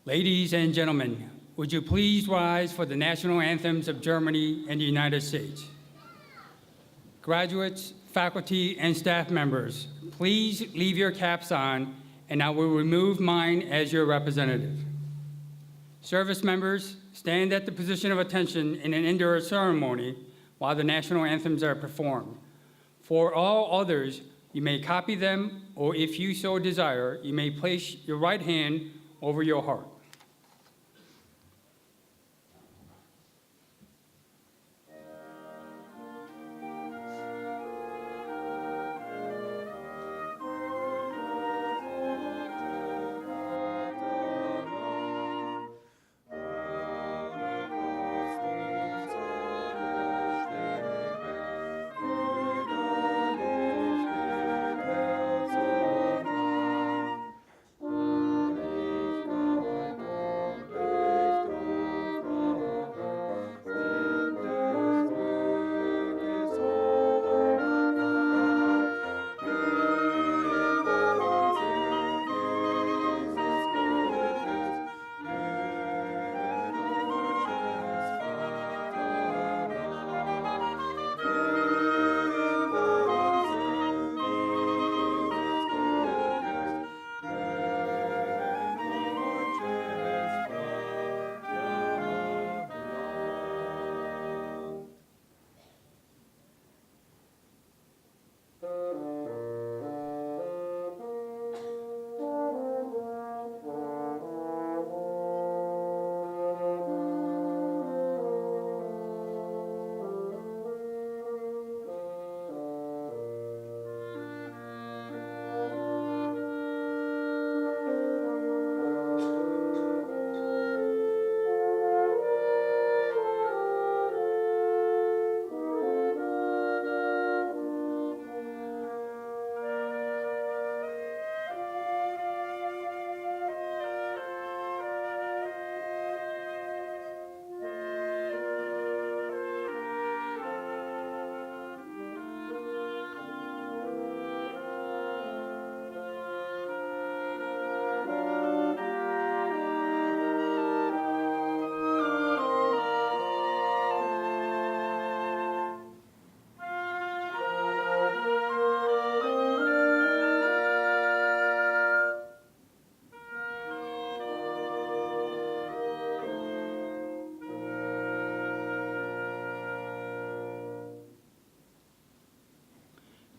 Ladies and gentlemen, would you please rise for the national anthems of Germany and the United States? Graduates, faculty, and staff members, please leave your caps on, and I will remove mine as your representative. Service members, stand at the position of attention in an indoor ceremony while the national anthems are performed. For all others, you may copy them, or if you so desire, you may place your right hand over your heart.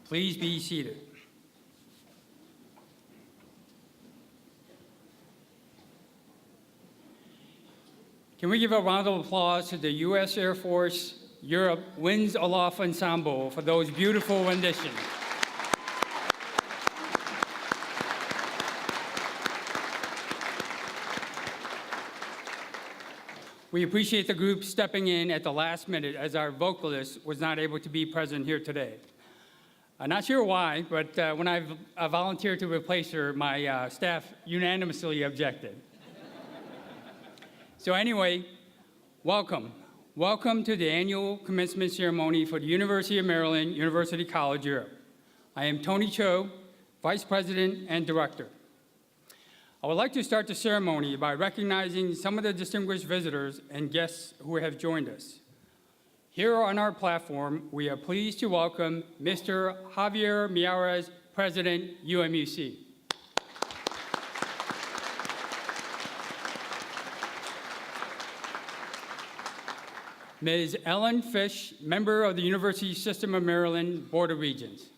Please be seated. Can we give a round of applause to the U.S. Air Force Europe Winds Aloft Ensemble for those beautiful renditions? We appreciate the group stepping in at the last minute as our vocalist was not able to be present here today. I'm not sure why, but when I volunteered to replace her, my staff unanimously objected. So anyway, welcome. Welcome to the annual commencement ceremony for the University of Maryland, University College, Europe. I am Tony Cho, Vice President and Director. I would like to start the ceremony by recognizing some of the distinguished visitors and guests who have joined us. Here on our platform, we are pleased to welcome Mr. Javier Miyares, President, UMUC. Ms. Ellen Fish, member of the University System of Maryland Board of Regents.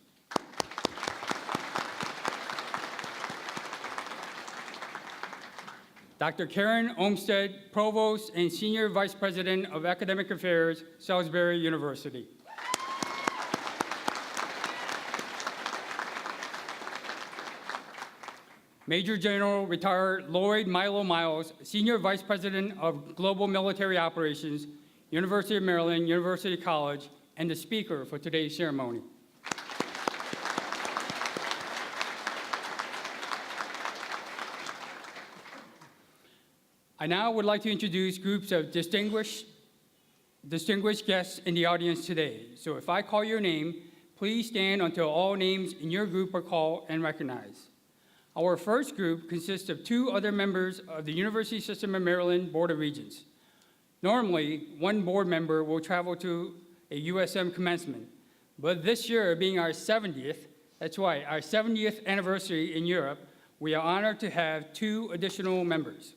Dr. Karen Olmsted, Provost and Senior Vice President of Academic Affairs, Salisbury University. Major General Retired Lloyd Milo Miles, Senior Vice President of Global Military Operations, University of Maryland, University College, and the speaker for today's ceremony. I now would like to introduce groups of distinguished guests in the audience today. So if I call your name, please stand until all names in your group are called and recognized. Our first group consists of 2 other members of the University System of Maryland Board of Regents. Normally, 1 board member will travel to a USM commencement, but this year being our 70th, that's right, our 70th anniversary in Europe, we are honored to have 2 additional members.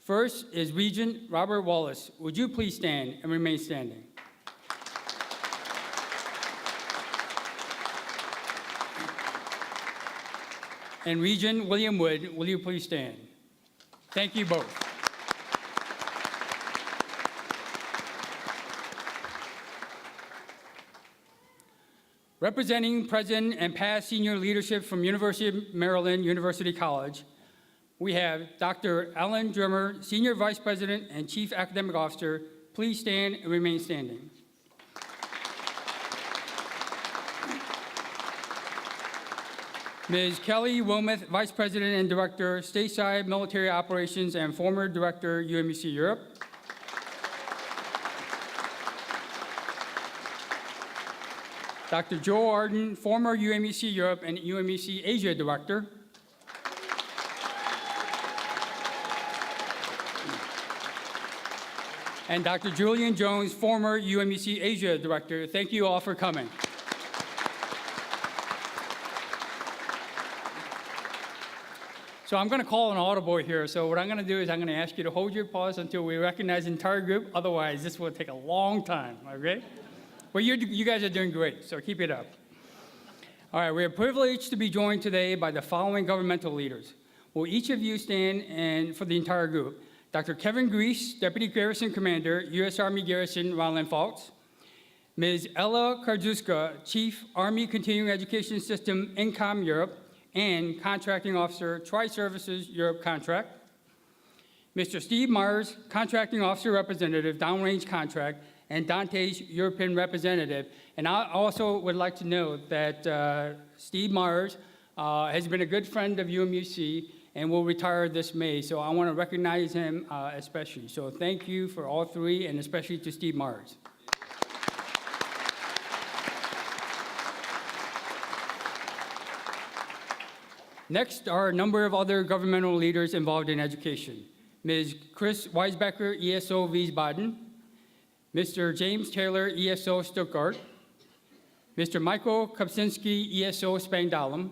First is Regent Robert Wallace. Would you please stand and remain standing? And Regent William Wood, will you please stand? Thank you both. Representing present and past senior leadership from University of Maryland University College, we have Dr. Alan Drimmer, Senior Vice President and Chief Academic Officer. Please stand and remain standing. Ms. Kelly Wilmoth, Vice President and Director, Stateside Military Operations and former Director, UMUC Europe. Dr. Joe Arden, former UMUC Europe and UMUC Asia Director. And Dr. Julian Jones, former UMUC Asia Director. Thank you all for coming. So I'm going to call an audible here. So what I'm going to do is I'm going to ask you to hold your pause until we recognize the entire group. Otherwise, this will take a long time, okay? Well, you guys are doing great, so keep it up. All right, we are privileged to be joined today by the following governmental leaders. Will each of you stand for the entire group? Dr. Kevin Grease, Deputy Garrison Commander, U.S. Army Garrison, Rhineland-Pfalz. Ms. Ella Karjuska, Chief Army Continuing Education System, INCOM Europe, and Contracting Officer, Tri-Services Europe Contract. Mr. Steve Myers, Contracting Officer Representative, Downrange Contract, and Dante's European Representative. And I also would like to note that Steve Myers has been a good friend of UMUC and will retire this May. So I want to recognize him especially. So thank you for all 3, and especially to Steve Myers. Next are a number of other governmental leaders involved in education. Ms. Chris Weisbecker, ESO Wiesbaden. Mr. James Taylor, ESO Stuttgart. Mr. Michael Kopczynski, ESO Spangdahlem.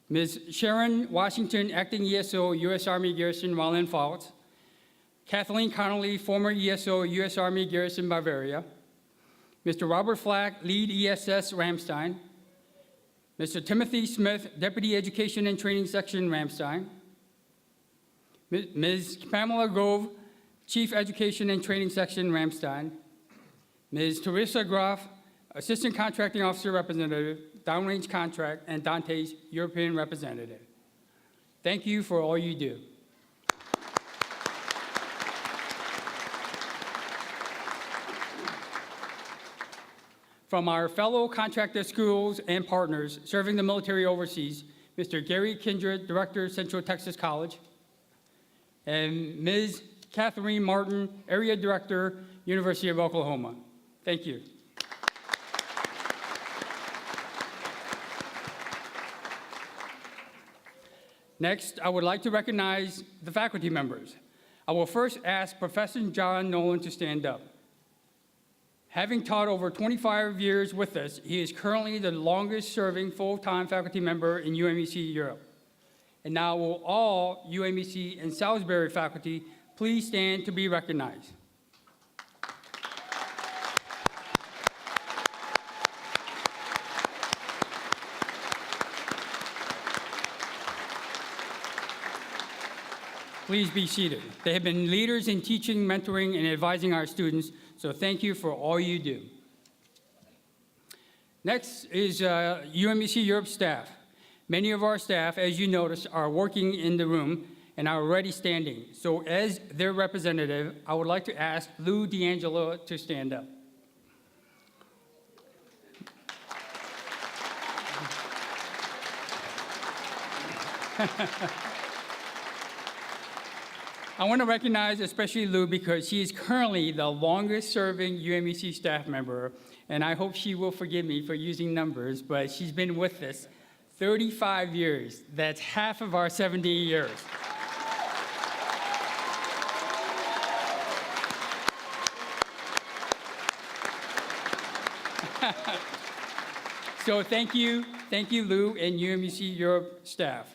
Ms. Sharon Washington, Acting ESO, U.S. Army Garrison, Rhineland-Pfalz. Kathleen Connolly, former ESO, U.S. Army Garrison, Bavaria. Mr. Robert Flack, Lead ESS, Ramstein. Mr. Timothy Smith, Deputy Education and Training Section, Ramstein. Ms. Pamela Gove, Chief Education and Training Section, Ramstein. Ms. Teresa Groff, Assistant Contracting Officer Representative, Downrange Contract, and Dante's European Representative. Thank you for all you do. From our fellow contractor schools and partners serving the military overseas, Mr. Gary Kindred, Director, Central Texas College, and Ms. Catherine Martin, Area Director, University of Oklahoma. Thank you. Next, I would like to recognize the faculty members. I will first ask Professor John Nolan to stand up. Having taught over 25 years with us, he is currently the longest-serving full-time faculty member in UMUC Europe. And now will all UMUC and Salisbury faculty please stand to be recognized. Please be seated. They have been leaders in teaching, mentoring, and advising our students, so thank you for all you do. Next is UMUC Europe staff. Many of our staff, as you notice, are working in the room and are already standing. So as their representative, I would like to ask Lou D'Angelo to stand up. I want to recognize especially Lou because she is currently the longest-serving UMUC staff member, and I hope she will forgive me for using numbers, but she's been with us 35 years. That's half of our 70 years. So thank you, Lou and UMUC Europe staff.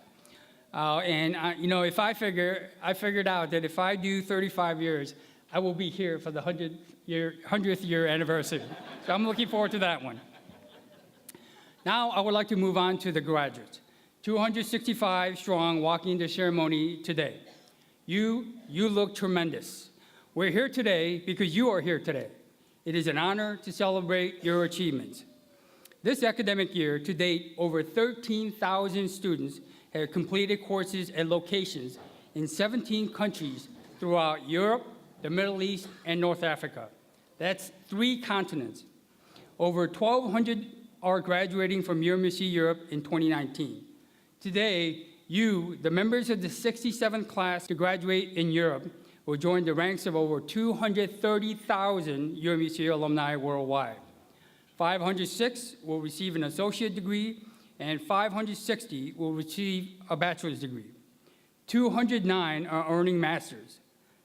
I figured out that if I do 35 years, I will be here for the 100th year anniversary. So I'm looking forward to that one. Now I would like to move on to the graduates. 265 strong walking the ceremony today. You look tremendous. We're here today because you are here today. It is an honor to celebrate your achievements. This academic year, to date, over 13,000 students have completed courses at locations in 17 countries throughout Europe, the Middle East, and North Africa. That's 3 continents. Over 1,200 are graduating from UMUC Europe in 2019. Today, you, the members of the 67th class to graduate in Europe, will join the ranks of over 230,000 UMUC alumni worldwide. 506 will receive an associate degree, and 560 will receive a bachelor's degree. 209 are earning masters.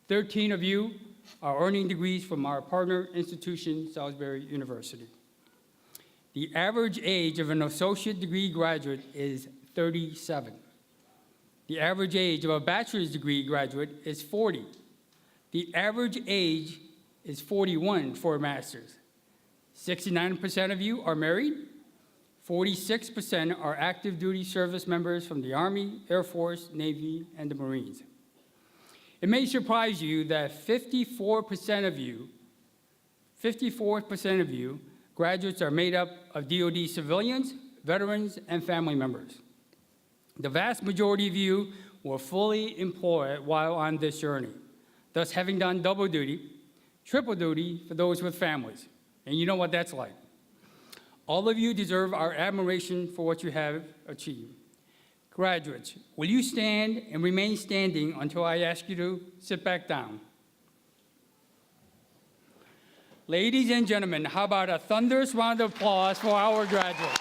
13 of you are earning degrees from our partner institution, Salisbury University. The average age of an associate degree graduate is 37. The average age of a bachelor's degree graduate is 40. The average age is 41 for a master's. 69% of you are married. 46% are active duty service members from the Army, Air Force, Navy, and the Marines. It may surprise you that 54% of you graduates are made up of DoD civilians, veterans, and family members. The vast majority of you were fully employed while on this journey, thus having done double duty, triple duty for those with families. And you know what that's like. All of you deserve our admiration for what you have achieved. Graduates, will you stand and remain standing until I ask you to sit back down? Ladies and gentlemen, how about a thunderous round of applause for our graduates?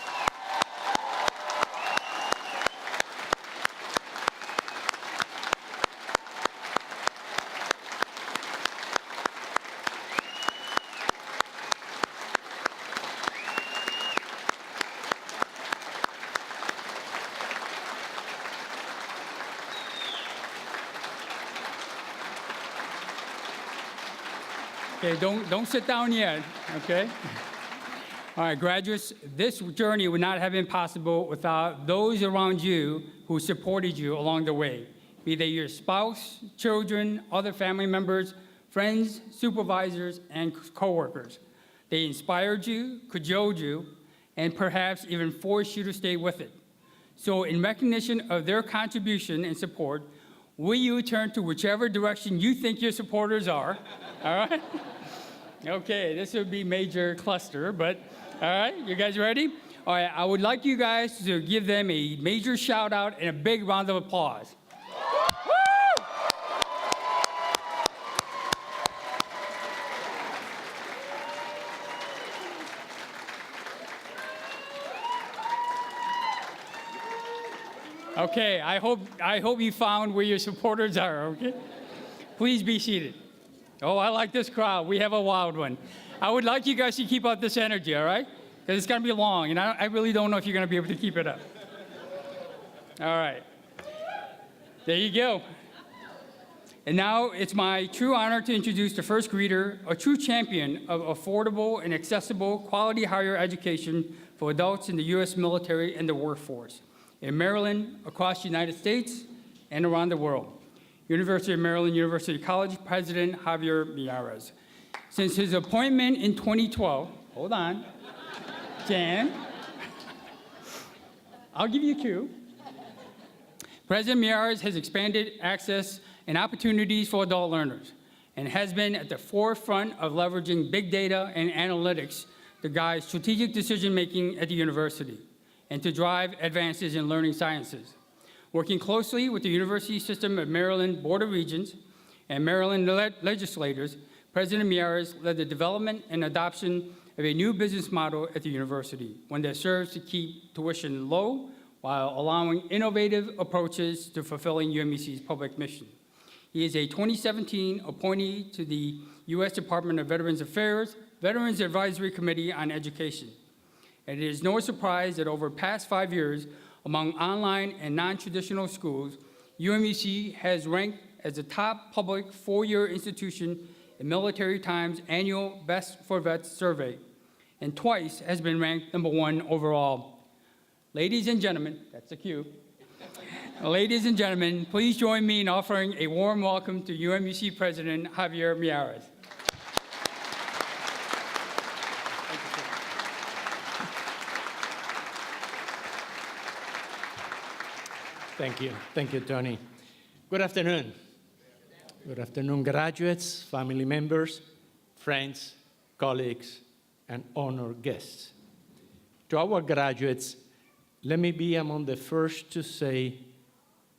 Okay, don't sit down yet, okay? All right, graduates, this journey would not have been possible without those around you who supported you along the way, be they your spouse, children, other family members, friends, supervisors, and coworkers. They inspired you, cajoled you, and perhaps even forced you to stay with it. So in recognition of their contribution and support, will you turn to whichever direction you think your supporters are, all right? Okay, this would be major cluster, but all right, you guys ready? All right, I would like you guys to give them a major shout out and a big round of applause. Woo! Okay, I hope you found where your supporters are, okay? Please be seated. Oh, I like this crowd. We have a wild one. I would like you guys to keep up this energy, all right? Because it's going to be long, and I really don't know if you're going to be able to keep it up. All right. There you go. And now it's my true honor to introduce the first greeter, a true champion of affordable and accessible quality higher education for adults in the U.S. military and the workforce, in Maryland, across the United States, and around the world. University of Maryland University College President Javier Miyares. Since his appointment in 2012, hold on, Jan, I'll give you a cue. President Miyares has expanded access and opportunities for adult learners and has been at the forefront of leveraging big data and analytics to guide strategic decision-making at the university and to drive advances in learning sciences. Working closely with the University System of Maryland Board of Regents and Maryland legislators, President Miyares led the development and adoption of a new business model at the university, one that serves to keep tuition low while allowing innovative approaches to fulfilling UMUC's public mission. He is a 2017 appointee to the U.S. Department of Veterans Affairs Veterans Advisory Committee on Education. And it is no surprise that over the past 5 years, among online and non-traditional schools, UMUC has ranked as the top public four-year institution in Military Times' annual Best for Vets survey, and twice has been ranked #1 overall. Ladies and gentlemen, that's the cue. Ladies and gentlemen, please join me in offering a warm welcome to UMUC President Javier Miyares. Thank you. Thank you, Tony. Good afternoon. Good afternoon, graduates, family members, friends, colleagues, and honored guests. To our graduates, let me be among the first to say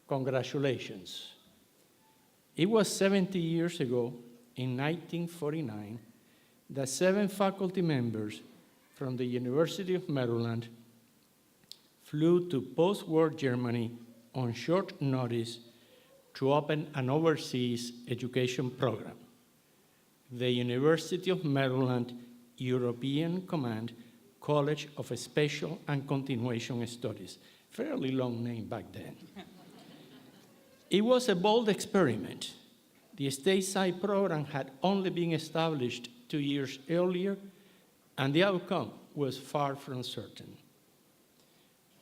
congratulations. It was 70 years ago, in 1949, that 7 faculty members from the University of Maryland flew to post-war Germany on short notice to open an overseas education program, the University of Maryland European Command College of Special and Continuation Studies. Fairly long name back then. It was a bold experiment. The stateside program had only been established 2 years earlier, and the outcome was far from certain.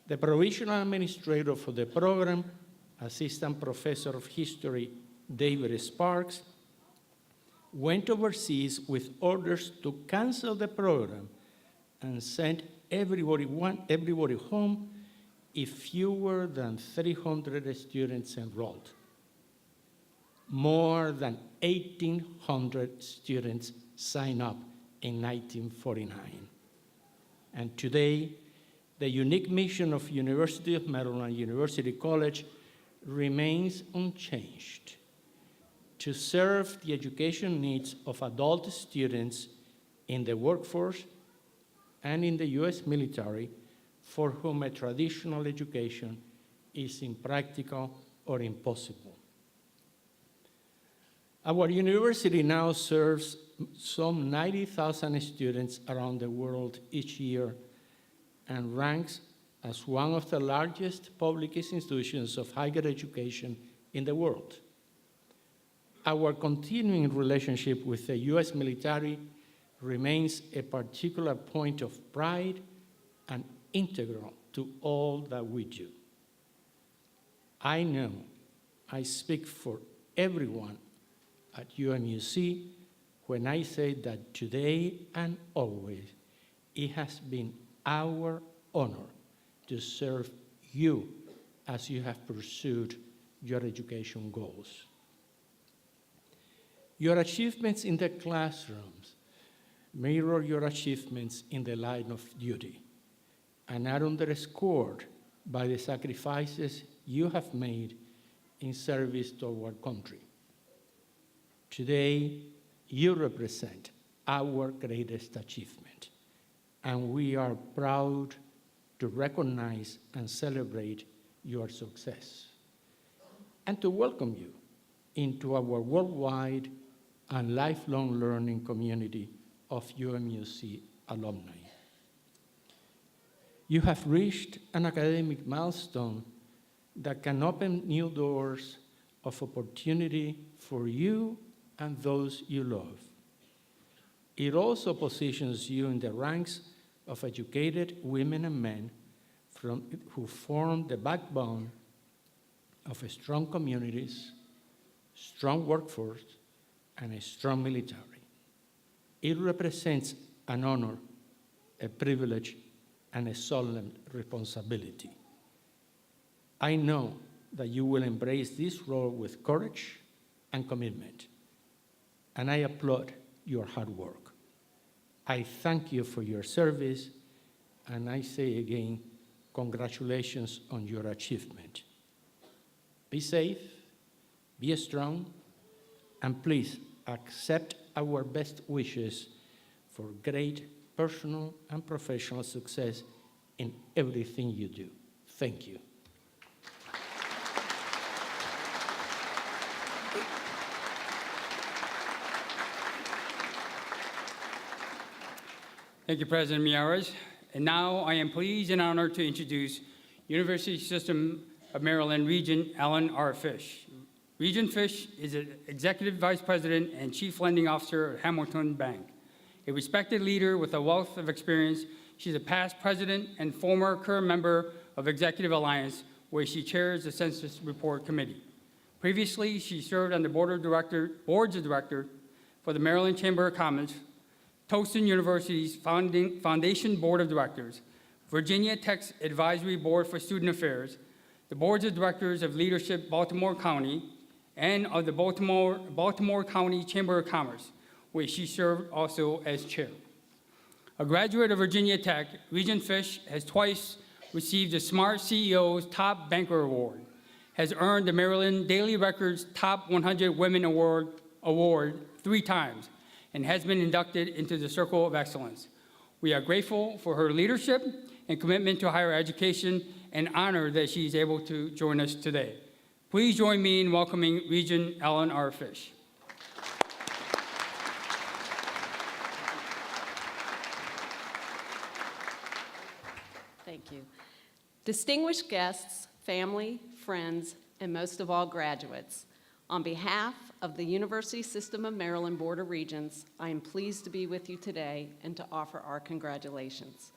The provisional administrator for the program, Assistant Professor of History David Sparks, went overseas with orders to cancel the program and send everybody home if fewer than 300 students enrolled. More than 1,800 students signed up in 1949. And today, the unique mission of University of Maryland University College remains unchanged: to serve the education needs of adult students in the workforce and in the U.S. military for whom a traditional education is impractical or impossible. Our university now serves some 90,000 students around the world each year and ranks as one of the largest public institutions of higher education in the world. Our continuing relationship with the U.S. military remains a particular point of pride and integral to all that we do. I know I speak for everyone at UMUC when I say that today and always it has been our honor to serve you as you have pursued your education goals. Your achievements in the classrooms mirror your achievements in the line of duty and are underscored by the sacrifices you have made in service to our country. Today, you represent our greatest achievement, and we are proud to recognize and celebrate your success, and to welcome you into our worldwide and lifelong learning community of UMUC alumni. You have reached an academic milestone that can open new doors of opportunity for you and those you love. It also positions you in the ranks of educated women and men who form the backbone of strong communities, strong workforce, and a strong military. It represents an honor, a privilege, and a solemn responsibility. I know that you will embrace this role with courage and commitment, and I applaud your hard work. I thank you for your service, and I say again, congratulations on your achievement. Be safe, be strong, and please accept our best wishes for great personal and professional success in everything you do. Thank you. Thank you, President Miyares. And now I am pleased and honored to introduce University System of Maryland Regent Ellen R. Fish. Regent Fish is an Executive Vice President and Chief Lending Officer at Hamilton Bank. A respected leader with a wealth of experience, she's a past president and former current member of Executive Alliance, where she chairs the Census Report Committee. Previously, she served on the boards of directors for the Maryland Chamber of Commerce, Towson University's Foundation Board of Directors, Virginia Tech's Advisory Board for Student Affairs, the boards of directors of Leadership Baltimore County, and of the Baltimore County Chamber of Commerce, where she served also as chair. A graduate of Virginia Tech, Regent Fish has twice received the Smart CEO's Top Banker Award, has earned the Maryland Daily Record's Top 100 Women Award 3 times, and has been inducted into the Circle of Excellence. We are grateful for her leadership and commitment to higher education and honored that she is able to join us today. Please join me in welcoming Regent Ellen R. Fish. Thank you. Distinguished guests, family, friends, and most of all, graduates, on behalf of the University System of Maryland Board of Regents, I am pleased to be with you today and to offer our congratulations.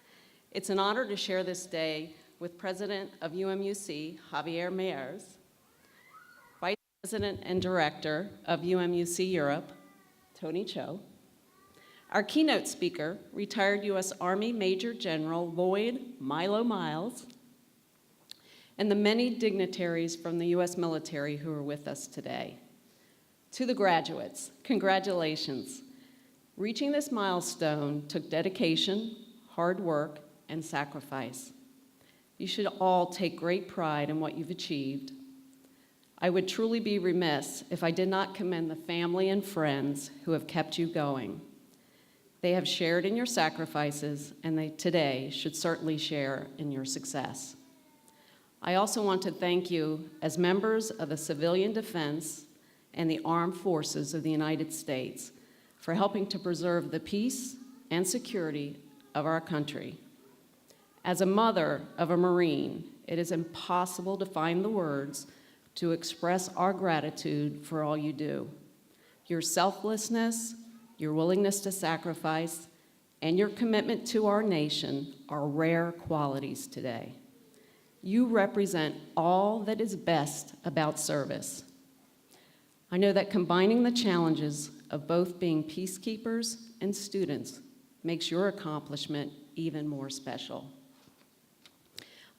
It's an honor to share this day with President of UMUC, Javier Mayers, Vice President and Director of UMUC Europe, Tony Cho, our keynote speaker, retired U.S. Army Major General Lloyd Milo Miles, and the many dignitaries from the U.S. military who are with us today. To the graduates, congratulations. Reaching this milestone took dedication, hard work, and sacrifice. You should all take great pride in what you've achieved. I would truly be remiss if I did not commend the family and friends who have kept you going. They have shared in your sacrifices, and they today should certainly share in your success. I also want to thank you as members of the civilian defense and the armed forces of the United States for helping to preserve the peace and security of our country. As a mother of a Marine, it is impossible to find the words to express our gratitude for all you do. Your selflessness, your willingness to sacrifice, and your commitment to our nation are rare qualities today. You represent all that is best about service. I know that combining the challenges of both being peacekeepers and students makes your accomplishment even more special.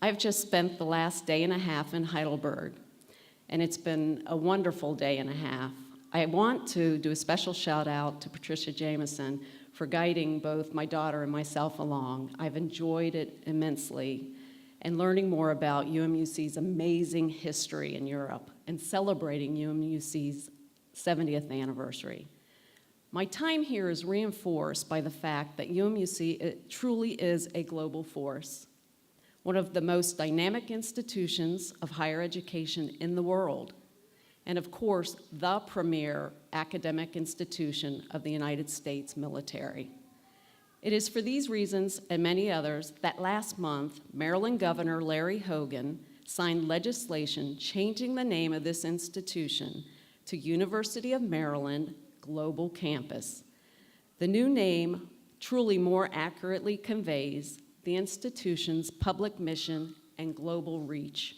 I've just spent the last day and a half in Heidelberg, and it's been a wonderful day and a half. I want to do a special shout out to Patricia Jameson for guiding both my daughter and myself along. I've enjoyed it immensely, and learning more about UMUC's amazing history in Europe and celebrating UMUC's 70th anniversary. My time here is reinforced by the fact that UMUC truly is a global force, one of the most dynamic institutions of higher education in the world, and of course, the premier academic institution of the United States military. It is for these reasons and many others that last month, Maryland Governor Larry Hogan signed legislation changing the name of this institution to University of Maryland Global Campus. The new name truly more accurately conveys the institution's public mission and global reach.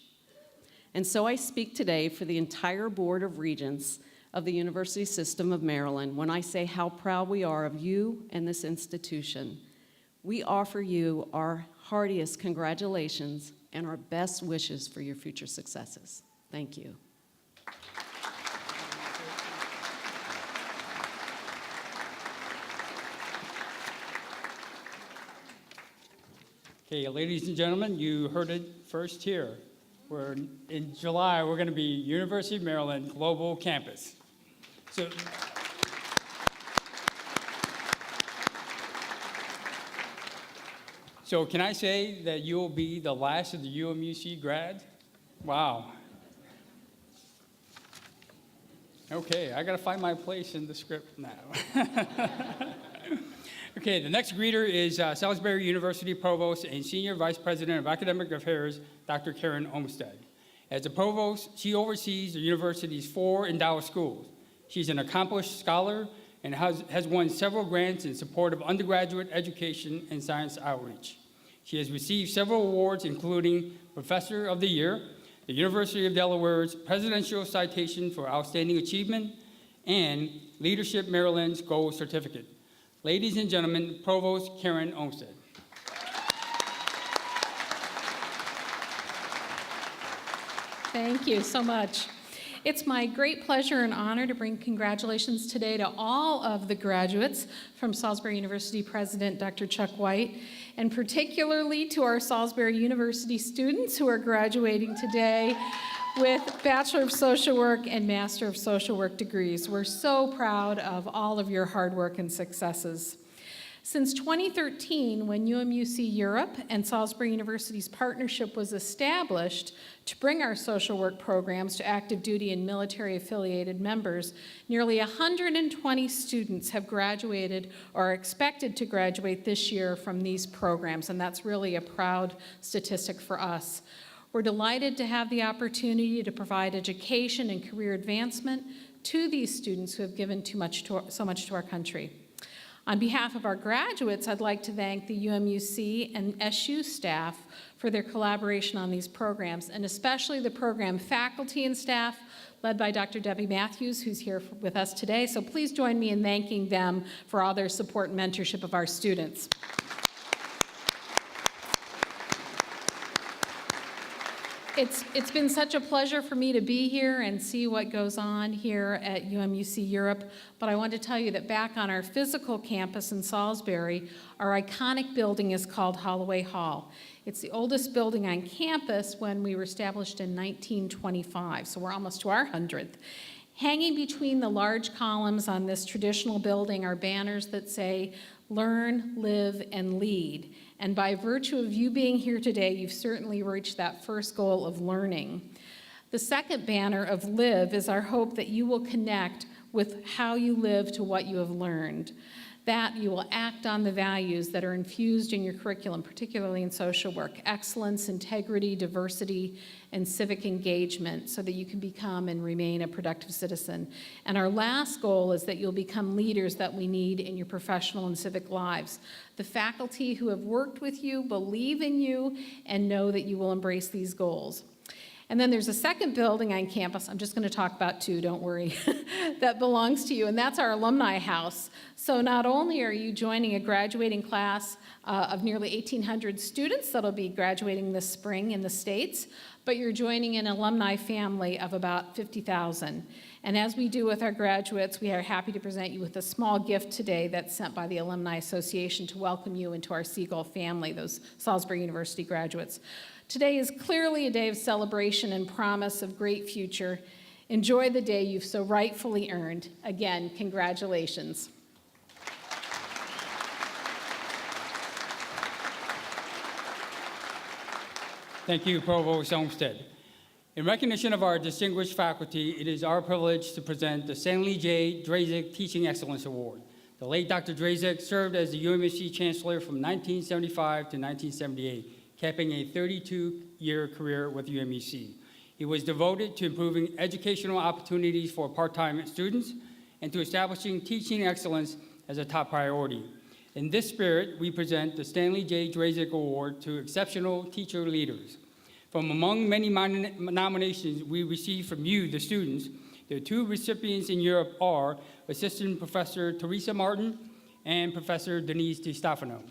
And so I speak today for the entire Board of Regents of the University System of Maryland when I say how proud we are of you and this institution. We offer you our heartiest congratulations and our best wishes for your future successes. Thank you. Okay, ladies and gentlemen, you heard it first here. In July, we're going to be University of Maryland Global Campus. So, So can I say that you'll be the last of the UMUC grads? Wow. Okay, I gotta find my place in the script now. Okay, the next greeter is Salisbury University Provost and Senior Vice President of Academic Affairs, Dr. Karen Olmsted. As the provost, she oversees the university's 4 endowed schools. She's an accomplished scholar and has won several grants in support of undergraduate education and science outreach. She has received several awards, including Professor of the Year, the University of Delaware's Presidential Citation for Outstanding Achievement, and Leadership Maryland's Gold Certificate. Ladies and gentlemen, Provost Karen Olmsted. Thank you so much. It's my great pleasure and honor to bring congratulations today to all of the graduates from Salisbury University President Dr. Chuck White, and particularly to our Salisbury University students who are graduating today with Bachelor of Social Work and Master of Social Work degrees. We're so proud of all of your hard work and successes. Since 2013, when UMUC Europe and Salisbury University's partnership was established to bring our social work programs to active duty and military affiliated members, nearly 120 students have graduated or are expected to graduate this year from these programs, and that's really a proud statistic for us. We're delighted to have the opportunity to provide education and career advancement to these students who have given so much to our country. On behalf of our graduates, I'd like to thank the UMUC and SU staff for their collaboration on these programs, and especially the program faculty and staff led by Dr. Debbie Matthews, who's here with us today. So please join me in thanking them for all their support and mentorship of our students. It's been such a pleasure for me to be here and see what goes on here at UMUC Europe, but I want to tell you that back on our physical campus in Salisbury, our iconic building is called Holloway Hall. It's the oldest building on campus when we were established in 1925, so we're almost to our 100th. Hanging between the large columns on this traditional building are banners that say, "Learn, live, and lead." And by virtue of you being here today, you've certainly reached that first goal of learning. The second banner of live is our hope that you will connect with how you live to what you have learned, that you will act on the values that are infused in your curriculum, particularly in social work: excellence, integrity, diversity, and civic engagement, so that you can become and remain a productive citizen. And our last goal is that you'll become leaders that we need in your professional and civic lives. The faculty who have worked with you believe in you and know that you will embrace these goals. And then there's a second building on campus, I'm just going to talk about 2, don't worry, that belongs to you, and that's our alumni house. So not only are you joining a graduating class of nearly 1,800 students that'll be graduating this spring in the States, but you're joining an alumni family of about 50,000. And as we do with our graduates, we are happy to present you with a small gift today that's sent by the Alumni Association to welcome you into our Seagull family, those Salisbury University graduates. Today is clearly a day of celebration and promise of great future. Enjoy the day you've so rightfully earned. Again, congratulations. Thank you, Provost Olmsted. In recognition of our distinguished faculty, it is our privilege to present the Stanley J. Drazek Teaching Excellence Award. The late Dr. Drazek served as the UMUC Chancellor from 1975 to 1978, capping a 32-year career with UMUC. He was devoted to improving educational opportunities for part-time students and to establishing teaching excellence as a top priority. In this spirit, we present the Stanley J. Drazek Award to exceptional teacher leaders. From among many nominations we received from you, the students, the 2 recipients in Europe are Assistant Professor Teresa Martin and Professor Denise DiStefano.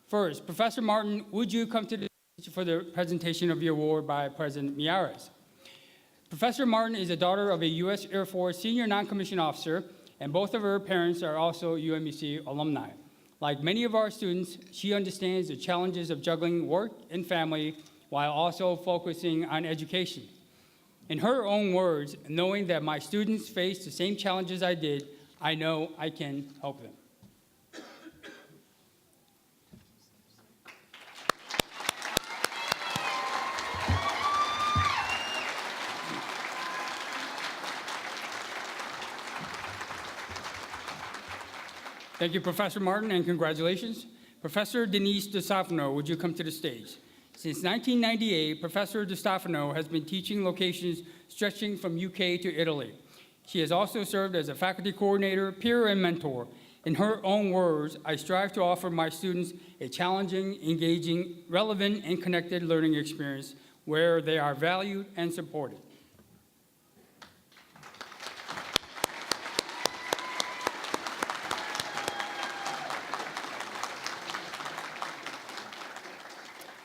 First, Professor Martin, would you come to the stage for the presentation of your award by President Miyares? Professor Martin is the daughter of a U.S. Air Force senior non-commissioned officer, and both of her parents are also UMUC alumni. Like many of our students, she understands the challenges of juggling work and family while also focusing on education. In her own words, knowing that my students face the same challenges I did, I know I can help them. Thank you, Professor Martin, and congratulations. Professor Denise DeStefano, would you come to the stage? Since 1998, Professor DeStefano has been teaching locations stretching from UK to Italy. She has also served as a faculty coordinator, peer, and mentor. In her own words, I strive to offer my students a challenging, engaging, relevant, and connected learning experience where they are valued and supported.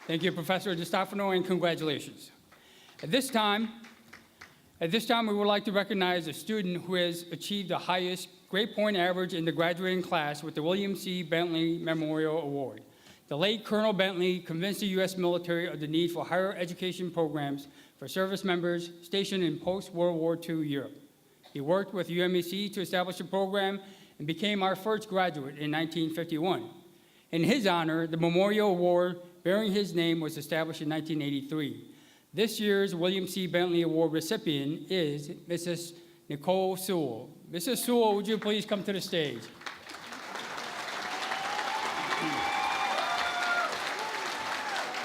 Thank you, Professor DeStefano, and congratulations. At this time, we would like to recognize a student who has achieved the highest grade point average in the graduating class with the William C. Bentley Memorial Award. The late Colonel Bentley convinced the U.S. military of the need for higher education programs for service members stationed in post-World War II Europe. He worked with UMUC to establish a program and became our first graduate in 1951. In his honor, the Memorial Award bearing his name was established in 1983. This year's William C. Bentley Award recipient is Mrs. Nicole Sewell. Mrs. Sewell, would you please come to the stage?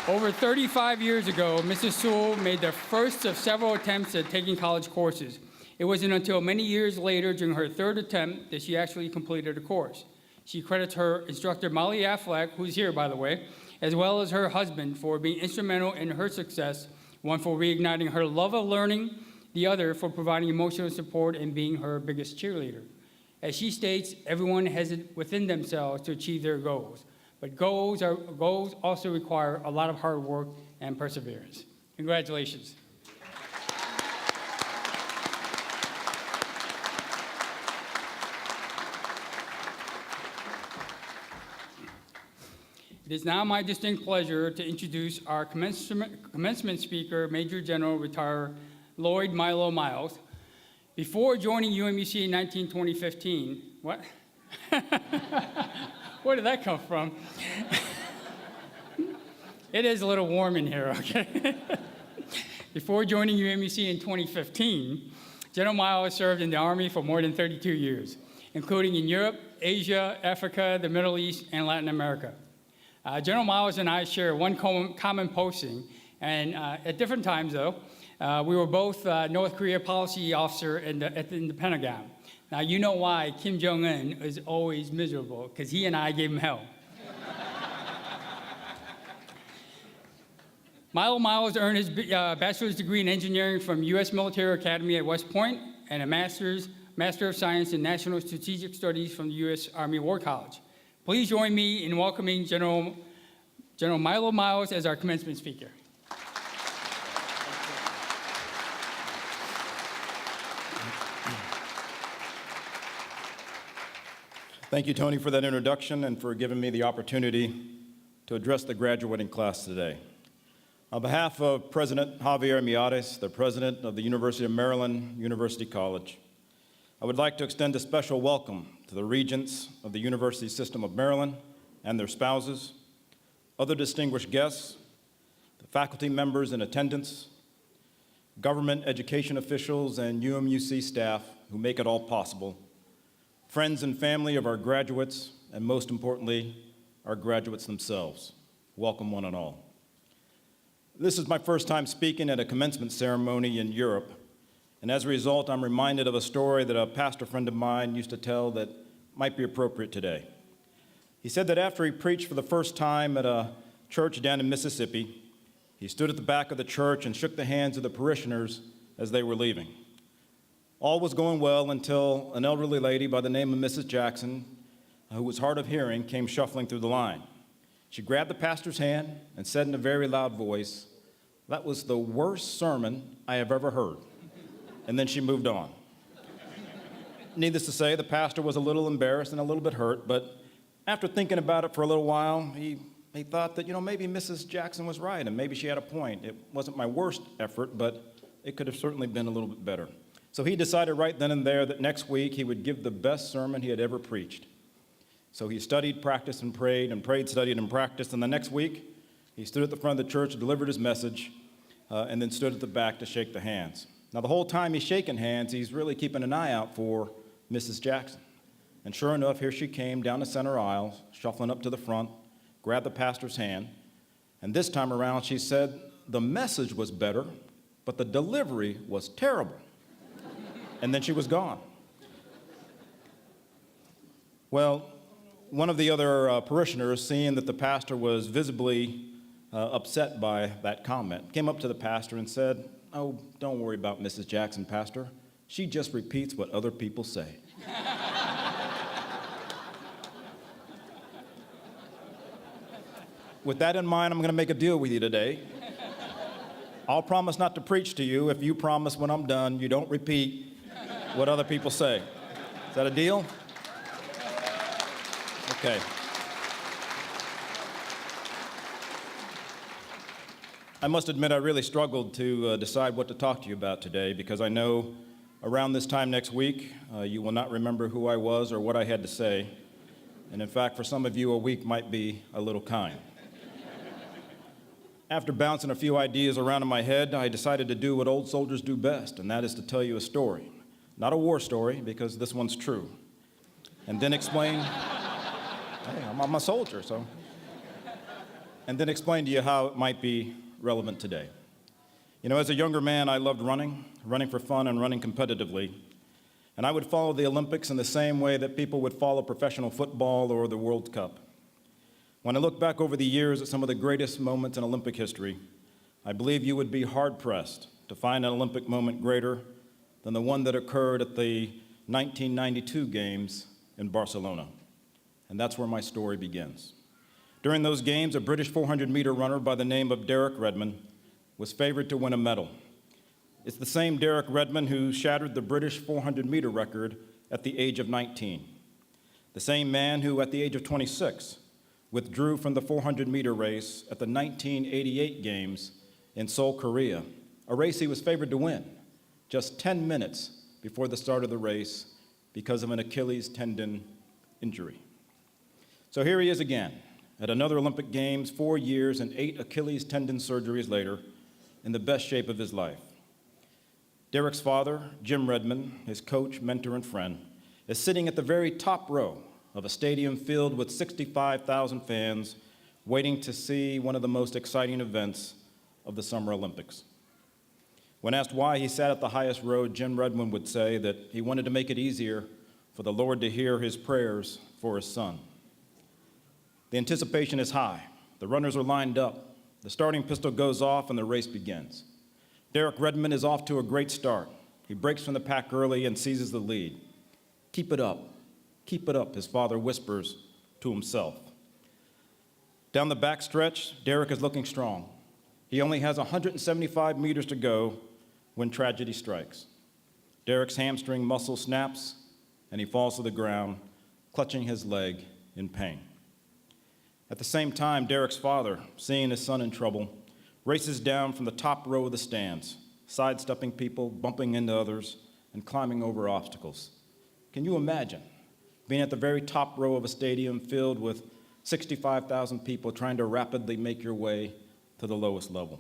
Over 35 years ago, Mrs. Sewell made the first of several attempts at taking college courses. It wasn't until many years later, during her third attempt, that she actually completed a course. She credits her instructor, Molly Affleck, who's here, by the way, as well as her husband for being instrumental in her success, one for reigniting her love of learning, the other for providing emotional support and being her biggest cheerleader. As she states, everyone has it within themselves to achieve their goals, but goals also require a lot of hard work and perseverance. Congratulations. It is now my distinct pleasure to introduce our commencement speaker, Major General Retired Lloyd Milo Miles. Before joining UMUC in 2015, what? Where did that come from? It is a little warm in here, okay? Before joining UMUC in 2015, General Miles served in the Army for more than 32 years, including in Europe, Asia, Africa, the Middle East, and Latin America. General Miles and I share one common posting, and at different times, though, we were both North Korea policy officer in the Pentagon. Now, you know why Kim Jong-un is always miserable, because he and I gave him hell. Milo Miles earned his bachelor's degree in engineering from U.S. Military Academy at West Point and a Master of Science in National Strategic Studies from the U.S. Army War College. Please join me in welcoming General Milo Miles as our commencement speaker. Thank you, Tony, for that introduction and for giving me the opportunity to address the graduating class today. On behalf of President Javier Miyares, the president of the University of Maryland University College, I would like to extend a special welcome to the regents of the University System of Maryland and their spouses, other distinguished guests, the faculty members in attendance, government education officials, and UMUC staff who make it all possible, friends and family of our graduates, and most importantly, our graduates themselves. Welcome one and all. This is my first time speaking at a commencement ceremony in Europe, and as a result, I'm reminded of a story that a pastor friend of mine used to tell that might be appropriate today. He said that after he preached for the first time at a church down in Mississippi, he stood at the back of the church and shook the hands of the parishioners as they were leaving. All was going well until an elderly lady by the name of Mrs. Jackson, who was hard of hearing, came shuffling through the line. She grabbed the pastor's hand and said in a very loud voice, "That was the worst sermon I have ever heard." And then she moved on. Needless to say, the pastor was a little embarrassed and a little bit hurt, but after thinking about it for a little while, he thought that, maybe Mrs. Jackson was right, and maybe she had a point. It wasn't my worst effort, but it could have certainly been a little bit better. So he decided right then and there that next week he would give the best sermon he had ever preached. So he studied, practiced, and prayed, studied, and practiced, and the next week, he stood at the front of the church, delivered his message, and then stood at the back to shake the hands. Now, the whole time he's shaking hands, he's really keeping an eye out for Mrs. Jackson. And sure enough, here she came down the center aisle, shuffling up to the front, grabbed the pastor's hand, and this time around she said the message was better, but the delivery was terrible. And then she was gone. Well, one of the other parishioners, seeing that the pastor was visibly upset by that comment, came up to the pastor and said, "Oh, don't worry about Mrs. Jackson, Pastor. She just repeats what other people say." With that in mind, I'm going to make a deal with you today. I'll promise not to preach to you if you promise when I'm done you don't repeat what other people say. Is that a deal? Okay. I must admit I really struggled to decide what to talk to you about today because I know around this time next week you will not remember who I was or what I had to say. And in fact, for some of you, a week might be a little kind. After bouncing a few ideas around in my head, I decided to do what old soldiers do best, and that is to tell you a story. Not a war story, because this one's true. And then explain, hey, I'm a soldier, so. And then explain to you how it might be relevant today. You know, as a younger man, I loved running for fun and running competitively. And I would follow the Olympics in the same way that people would follow professional football or the World Cup. When I look back over the years at some of the greatest moments in Olympic history, I believe you would be hard-pressed to find an Olympic moment greater than the one that occurred at the 1992 Games in Barcelona. And that's where my story begins. During those games, a British 400-meter runner by the name of Derek Redmond was favored to win a medal. It's the same Derek Redmond who shattered the British 400-meter record at the age of 19. The same man who, at the age of 26, withdrew from the 400-meter race at the 1988 Games in Seoul, Korea, a race he was favored to win just 10 minutes before the start of the race because of an Achilles tendon injury. So here he is again at another Olympic Games 4 years and 8 Achilles tendon surgeries later in the best shape of his life. Derek's father, Jim Redmond, his coach, mentor, and friend, is sitting at the very top row of a stadium filled with 65,000 fans waiting to see one of the most exciting events of the Summer Olympics. When asked why he sat at the highest row, Jim Redmond would say that he wanted to make it easier for the Lord to hear his prayers for his son. The anticipation is high. The runners are lined up. The starting pistol goes off and the race begins. Derek Redmond is off to a great start. He breaks from the pack early and seizes the lead. "Keep it up. Keep it up," his father whispers to himself. Down the back stretch, Derek is looking strong. He only has 175 meters to go when tragedy strikes. Derek's hamstring muscle snaps, and he falls to the ground, clutching his leg in pain. At the same time, Derek's father, seeing his son in trouble, races down from the top row of the stands, sidestepping people, bumping into others, and climbing over obstacles. Can you imagine being at the very top row of a stadium filled with 65,000 people trying to rapidly make your way to the lowest level?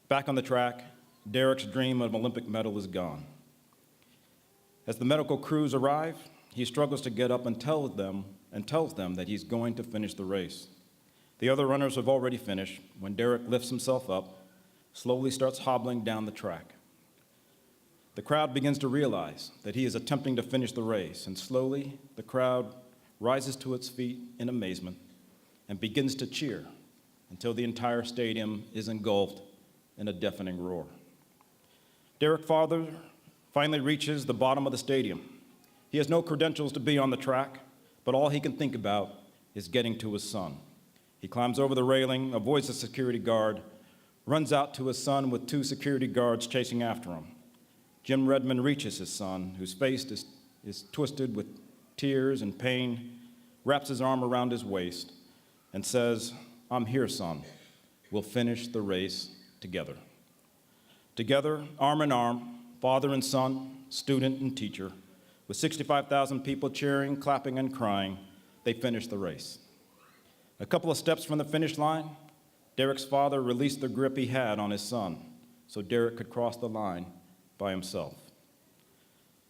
Back on the track, Derek's dream of an Olympic medal is gone. As the medical crews arrive, he struggles to get up and tells them that he's going to finish the race. The other runners have already finished when Derek lifts himself up, slowly starts hobbling down the track. The crowd begins to realize that he is attempting to finish the race, and slowly the crowd rises to its feet in amazement and begins to cheer until the entire stadium is engulfed in a deafening roar. Derek's father finally reaches the bottom of the stadium. He has no credentials to be on the track, but all he can think about is getting to his son. He climbs over the railing, avoids the security guard, runs out to his son with 2 security guards chasing after him. Jim Redmond reaches his son, whose face is twisted with tears and pain, wraps his arm around his waist, and says, "I'm here, son. We'll finish the race together." Together, arm in arm, father and son, student and teacher, with 65,000 people cheering, clapping, and crying, they finish the race. A couple of steps from the finish line, Derek's father released the grip he had on his son so Derek could cross the line by himself.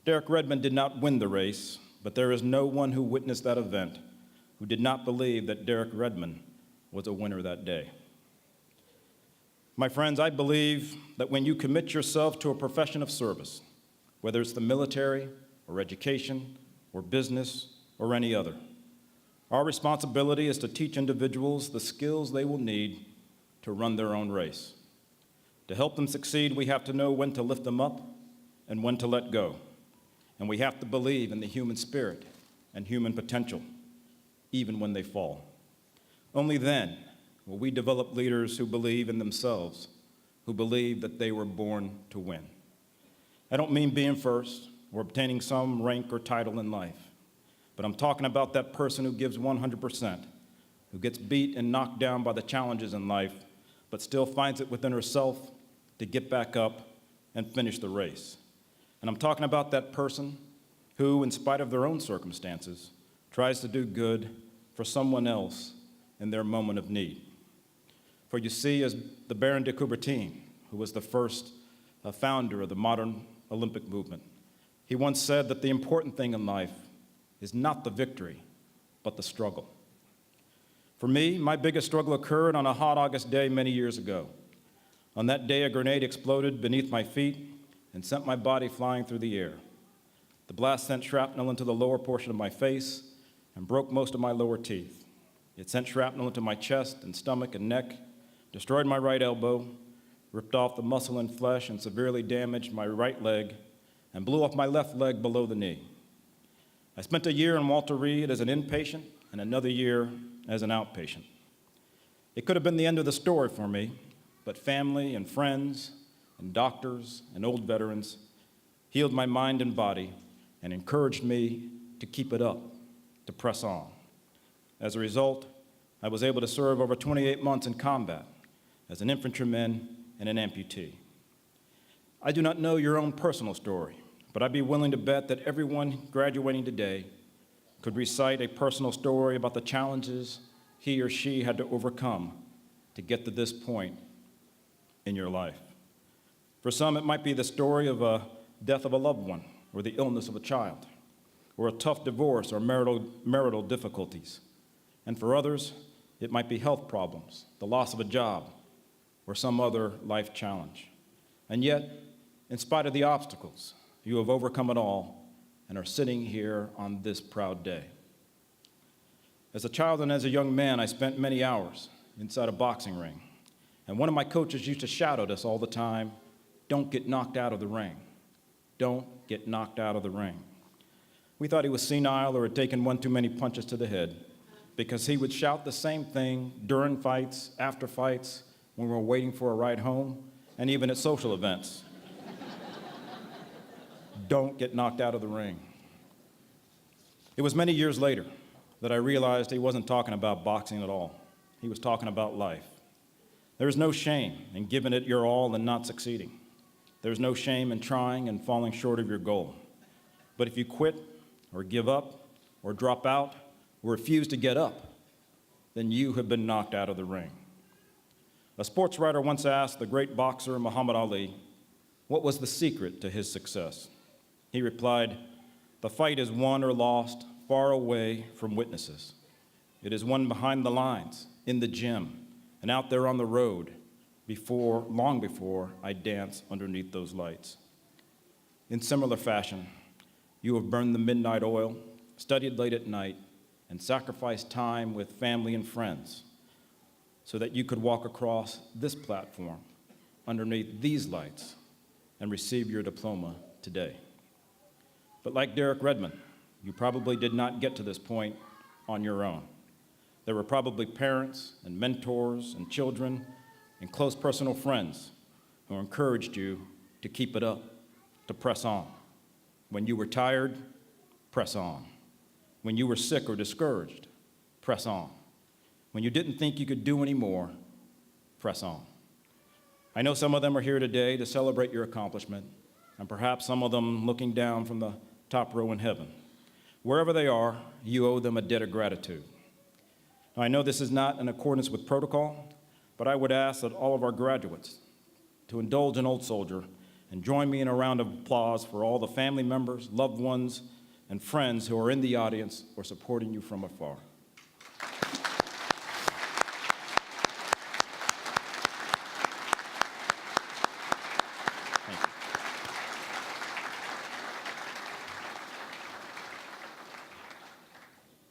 Derek Redmond did not win the race, but there is no one who witnessed that event who did not believe that Derek Redmond was a winner that day. My friends, I believe that when you commit yourself to a profession of service, whether it's the military or education or business or any other, our responsibility is to teach individuals the skills they will need to run their own race. To help them succeed, we have to know when to lift them up and when to let go. And we have to believe in the human spirit and human potential, even when they fall. Only then will we develop leaders who believe in themselves, who believe that they were born to win. I don't mean being first or obtaining some rank or title in life, but I'm talking about that person who gives 100%, who gets beat and knocked down by the challenges in life, but still finds it within herself to get back up and finish the race. And I'm talking about that person who, in spite of their own circumstances, tries to do good for someone else in their moment of need. For you see, as the Baron de Coubertin, who was the first founder of the modern Olympic movement, he once said that the important thing in life is not the victory, but the struggle. For me, my biggest struggle occurred on a hot August day many years ago. On that day, a grenade exploded beneath my feet and sent my body flying through the air. The blast sent shrapnel into the lower portion of my face and broke most of my lower teeth. It sent shrapnel into my chest and stomach and neck, destroyed my right elbow, ripped off the muscle and flesh, and severely damaged my right leg, and blew off my left leg below the knee. I spent a year in Walter Reed as an inpatient and another year as an outpatient. It could have been the end of the story for me, but family and friends and doctors and old veterans healed my mind and body and encouraged me to keep it up, to press on. As a result, I was able to serve over 28 months in combat as an infantryman and an amputee. I do not know your own personal story, but I'd be willing to bet that everyone graduating today could recite a personal story about the challenges he or she had to overcome to get to this point in your life. For some, it might be the story of a death of a loved one, or the illness of a child, or a tough divorce or marital difficulties. And for others, it might be health problems, the loss of a job, or some other life challenge. And yet, in spite of the obstacles, you have overcome it all and are sitting here on this proud day. As a child and as a young man, I spent many hours inside a boxing ring. And one of my coaches used to shout at us all the time, "Don't get knocked out of the ring. Don't get knocked out of the ring." We thought he was senile or had taken one too many punches to the head, because he would shout the same thing during fights, after fights, when we were waiting for a ride home, and even at social events. Don't get knocked out of the ring. It was many years later that I realized he wasn't talking about boxing at all. He was talking about life. There is no shame in giving it your all and not succeeding. There's no shame in trying and falling short of your goal. But if you quit or give up or drop out or refuse to get up, then you have been knocked out of the ring. A sports writer once asked the great boxer Muhammad Ali what was the secret to his success. He replied, "The fight is won or lost far away from witnesses. It is won behind the lines, in the gym, and out there on the road, long before I dance underneath those lights." In similar fashion, you have burned the midnight oil, studied late at night, and sacrificed time with family and friends so that you could walk across this platform underneath these lights and receive your diploma today. But like Derek Redmond, you probably did not get to this point on your own. There were probably parents and mentors and children and close personal friends who encouraged you to keep it up, to press on. When you were tired, press on. When you were sick or discouraged, press on. When you didn't think you could do any more, press on. I know some of them are here today to celebrate your accomplishment, and perhaps some of them looking down from the top row in heaven. Wherever they are, you owe them a debt of gratitude. Now, I know this is not in accordance with protocol, but I would ask that all of our graduates to indulge an old soldier and join me in a round of applause for all the family members, loved ones, and friends who are in the audience or supporting you from afar. Thank you.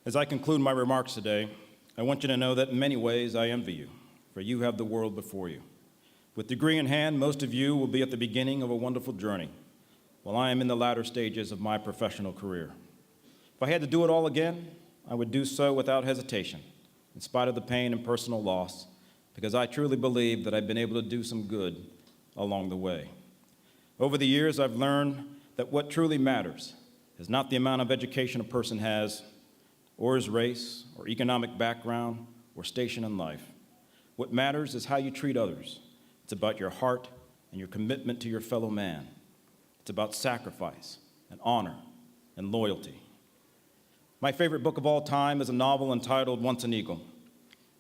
As I conclude my remarks today, I want you to know that in many ways I envy you, for you have the world before you. With degree in hand, most of you will be at the beginning of a wonderful journey, while I am in the latter stages of my professional career. If I had to do it all again, I would do so without hesitation, in spite of the pain and personal loss, because I truly believe that I've been able to do some good along the way. Over the years, I've learned that what truly matters is not the amount of education a person has, or his race, or economic background, or station in life. What matters is how you treat others. It's about your heart and your commitment to your fellow man. It's about sacrifice and honor and loyalty. My favorite book of all time is a novel entitled Once an Eagle.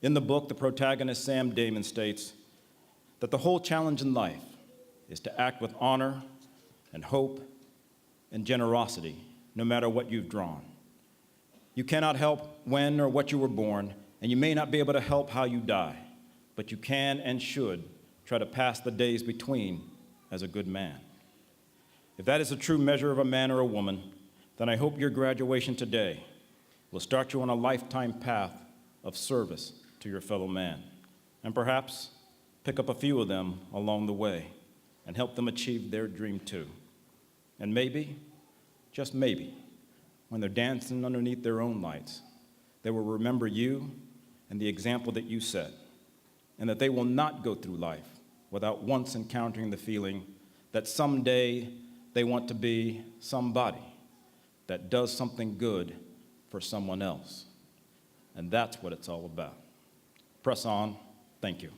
In the book, the protagonist, Sam Damon, states that the whole challenge in life is to act with honor and hope and generosity, no matter what you've drawn. You cannot help when or what you were born, and you may not be able to help how you die, but you can and should try to pass the days between as a good man. If that is a true measure of a man or a woman, then I hope your graduation today will start you on a lifetime path of service to your fellow man, and perhaps pick up a few of them along the way and help them achieve their dream too. And maybe, just maybe, when they're dancing underneath their own lights, they will remember you and the example that you set, and that they will not go through life without once encountering the feeling that someday they want to be somebody that does something good for someone else. And that's what it's all about. Press on. Thank you.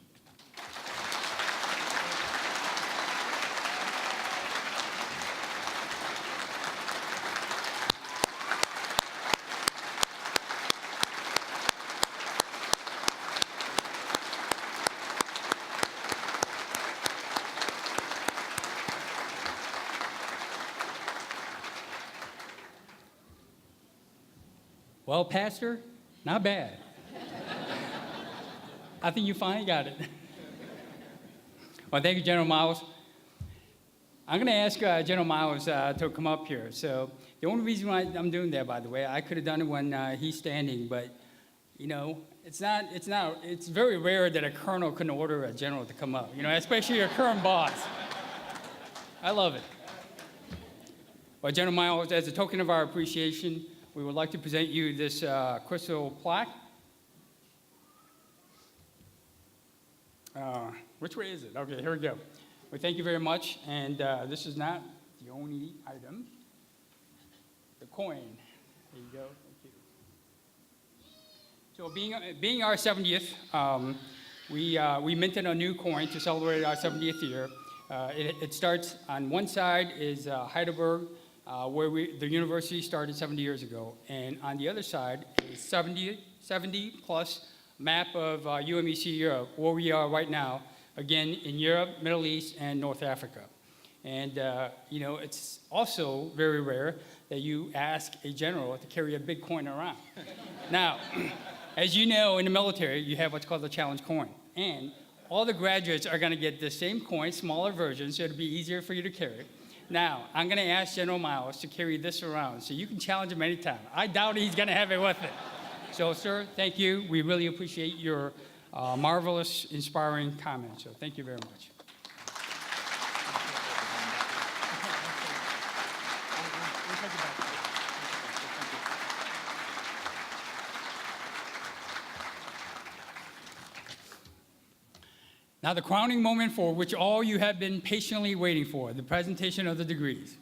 Well, Pastor, not bad. I think you finally got it. Well, thank you, General Miles. I'm going to ask General Miles to come up here. So the only reason why I'm doing that, by the way, I could have done it when he's standing, but you know, it's very rare that a colonel can order a general to come up, you know, especially your current boss. I love it. Well, General Miles, as a token of our appreciation, we would like to present you this crystal plaque. Which way is it? Okay, here we go. Well, thank you very much. And this is not the only item. The coin. There you go. Thank you. So being our 70th, we minted a new coin to celebrate our 70th year. It starts on one side is Heidelberg, where the university started 70 years ago. And on the other side is 70 plus map of UMUC Europe, where we are right now, again, in Europe, Middle East, and North Africa. And, you know, it's also very rare that you ask a general to carry a big coin around. Now, as you know, in the military, you have what's called the challenge coin. And all the graduates are going to get the same coin, smaller version, so it'll be easier for you to carry. Now, I'm going to ask General Miles to carry this around, so you can challenge him anytime. I doubt he's going to have it with him. So, sir, thank you. We really appreciate your marvelous, inspiring comments. So thank you very much. Now, the crowning moment for which all you have been patiently waiting for, the presentation of the degrees.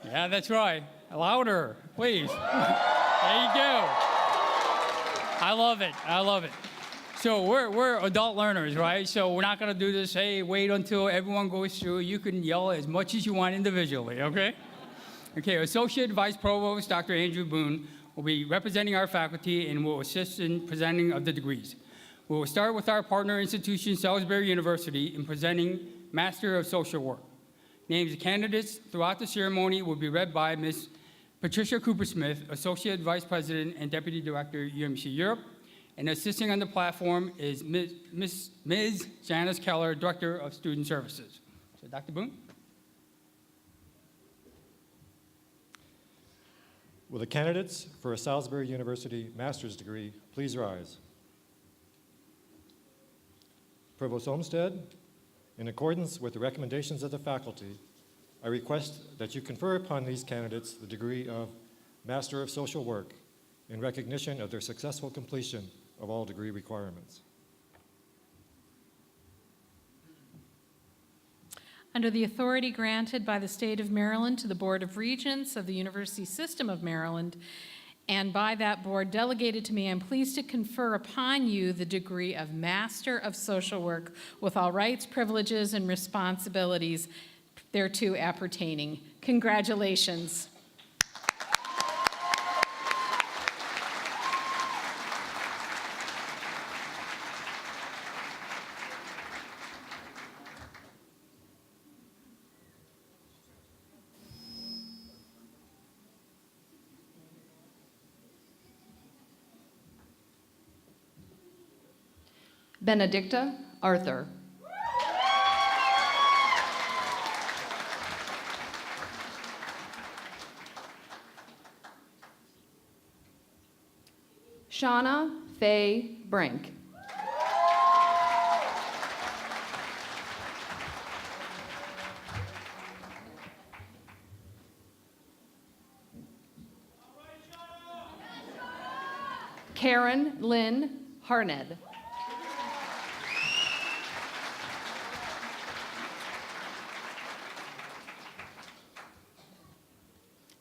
Yeah, that's right. Louder, please. There you go. I love it. I love it. So we're adult learners, right? So we're not going to do this, hey, wait until everyone goes through. You can yell as much as you want individually, okay? Okay, Associate Vice Provost Dr. Andrew Boone will be representing our faculty and will assist in presenting of the degrees. We will start with our partner institution, Salisbury University, in presenting Master of Social Work. Names of candidates throughout the ceremony will be read by Ms. Patricia Cooper-Smith, Associate Vice President and Deputy Director, UMC Europe, and assisting on the platform is Ms. Janice Keller, Director of Student Services. So, Dr. Boone? Will the candidates for a Salisbury University master's degree please rise? Provost Olmsted, in accordance with the recommendations of the faculty, I request that you confer upon these candidates the degree of Master of Social Work in recognition of their successful completion of all degree requirements. Under the authority granted by the State of Maryland to the Board of Regents of the University System of Maryland, and by that board delegated to me, I'm pleased to confer upon you the degree of Master of Social Work with all rights, privileges, and responsibilities thereto appertaining. Congratulations. Benedicta Arthur. Shauna Faye Brink. Karen Lynn Harned.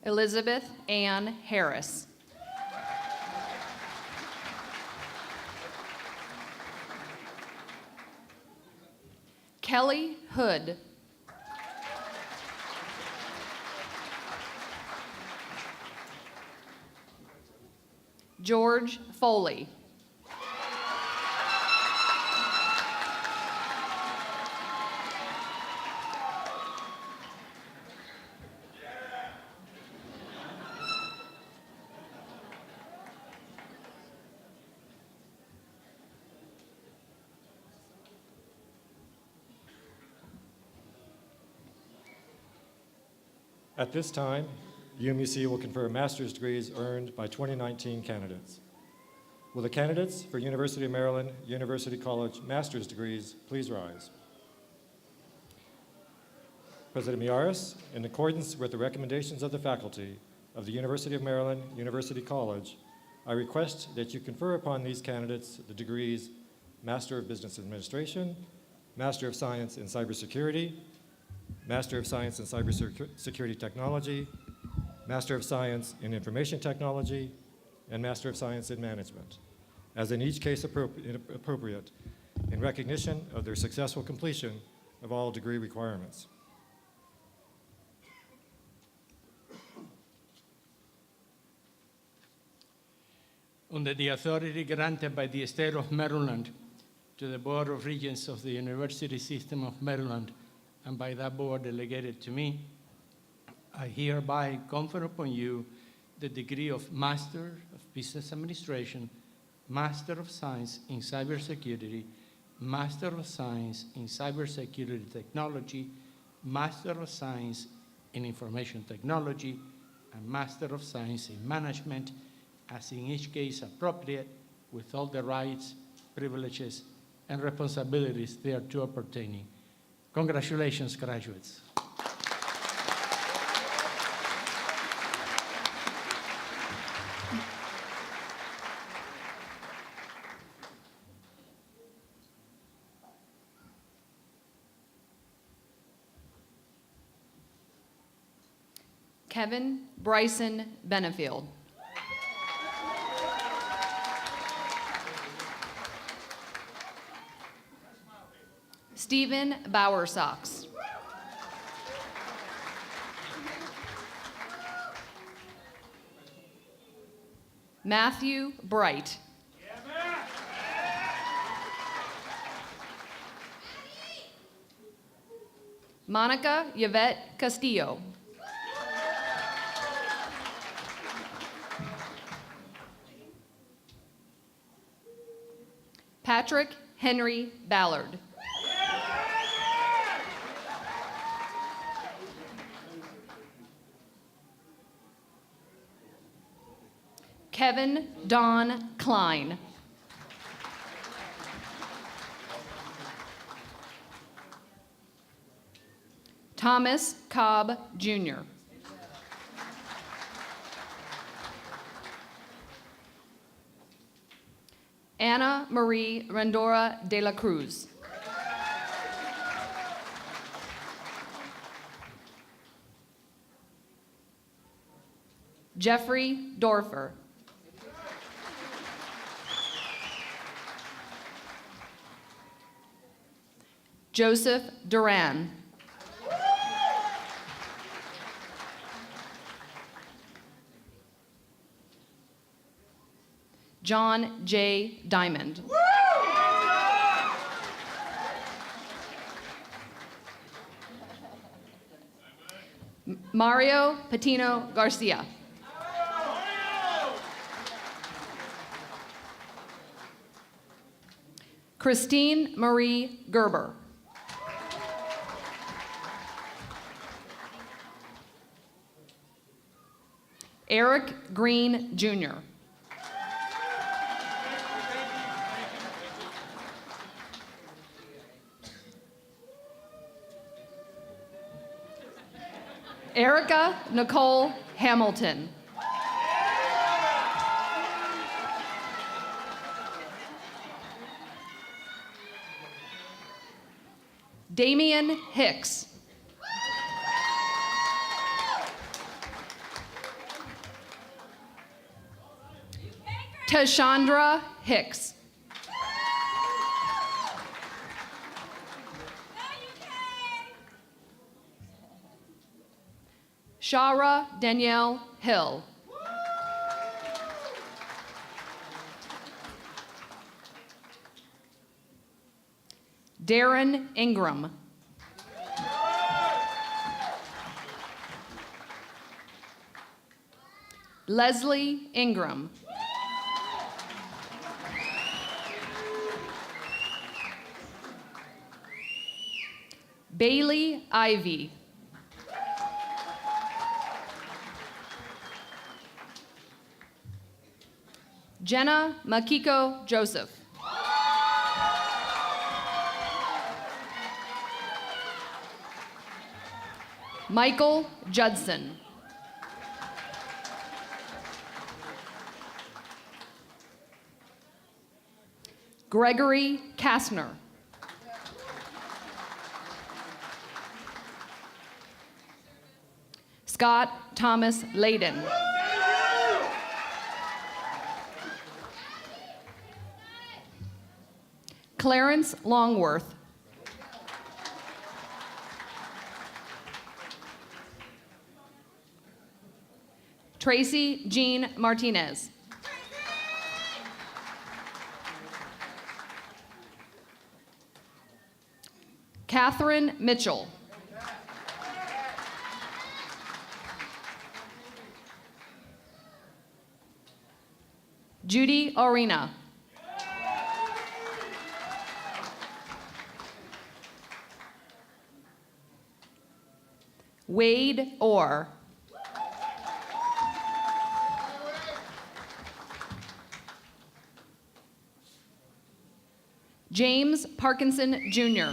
Elizabeth Ann Harris. Kelly Hood. George Foley. At this time, UMUC will confer master's degrees earned by 2019 candidates. Will the candidates for University of Maryland University College master's degrees please rise? President Miyares, in accordance with the recommendations of the faculty of the University of Maryland University College, I request that you confer upon these candidates the degrees Master of Business Administration, Master of Science in Cybersecurity, Master of Science in Cybersecurity Technology, Master of Science in Information Technology, and Master of Science in Management, as in each case appropriate, in recognition of their successful completion of all degree requirements. Under the authority granted by the State of Maryland to the Board of Regents of the University System of Maryland, and by that board delegated to me, I hereby confer upon you the degree of Master of Business Administration, Master of Science in Cybersecurity, Master of Science in Cybersecurity Technology, Master of Science in Information Technology, and Master of Science in Management, as in each case appropriate, with all the rights, privileges, and responsibilities thereto appertaining. Congratulations, graduates. Kevin Bryson Benefield. Stephen Bowersox. Matthew Bright. Monica Yvette Castillo. Patrick Henry Ballard. Kevin Don Klein. Thomas Cobb, Jr. Anna Marie Rendora de la Cruz. Jeffrey Dorfer. Joseph Duran. John J. Diamond. Mario Patino Garcia. Christine Marie Gerber. Eric Green, Jr. Erica Nicole Hamilton. Damian Hicks. Tashandra Hicks. Shara Danielle Hill. Darren Ingram. Leslie Ingram. Bailey Ivy. Jenna Makiko Joseph. Michael Judson. Gregory Kastner. Scott Thomas Layden. Clarence Longworth. Tracy Jean Martinez. Catherine Mitchell. Judy Arena. Wade Orr. James Parkinson, Jr.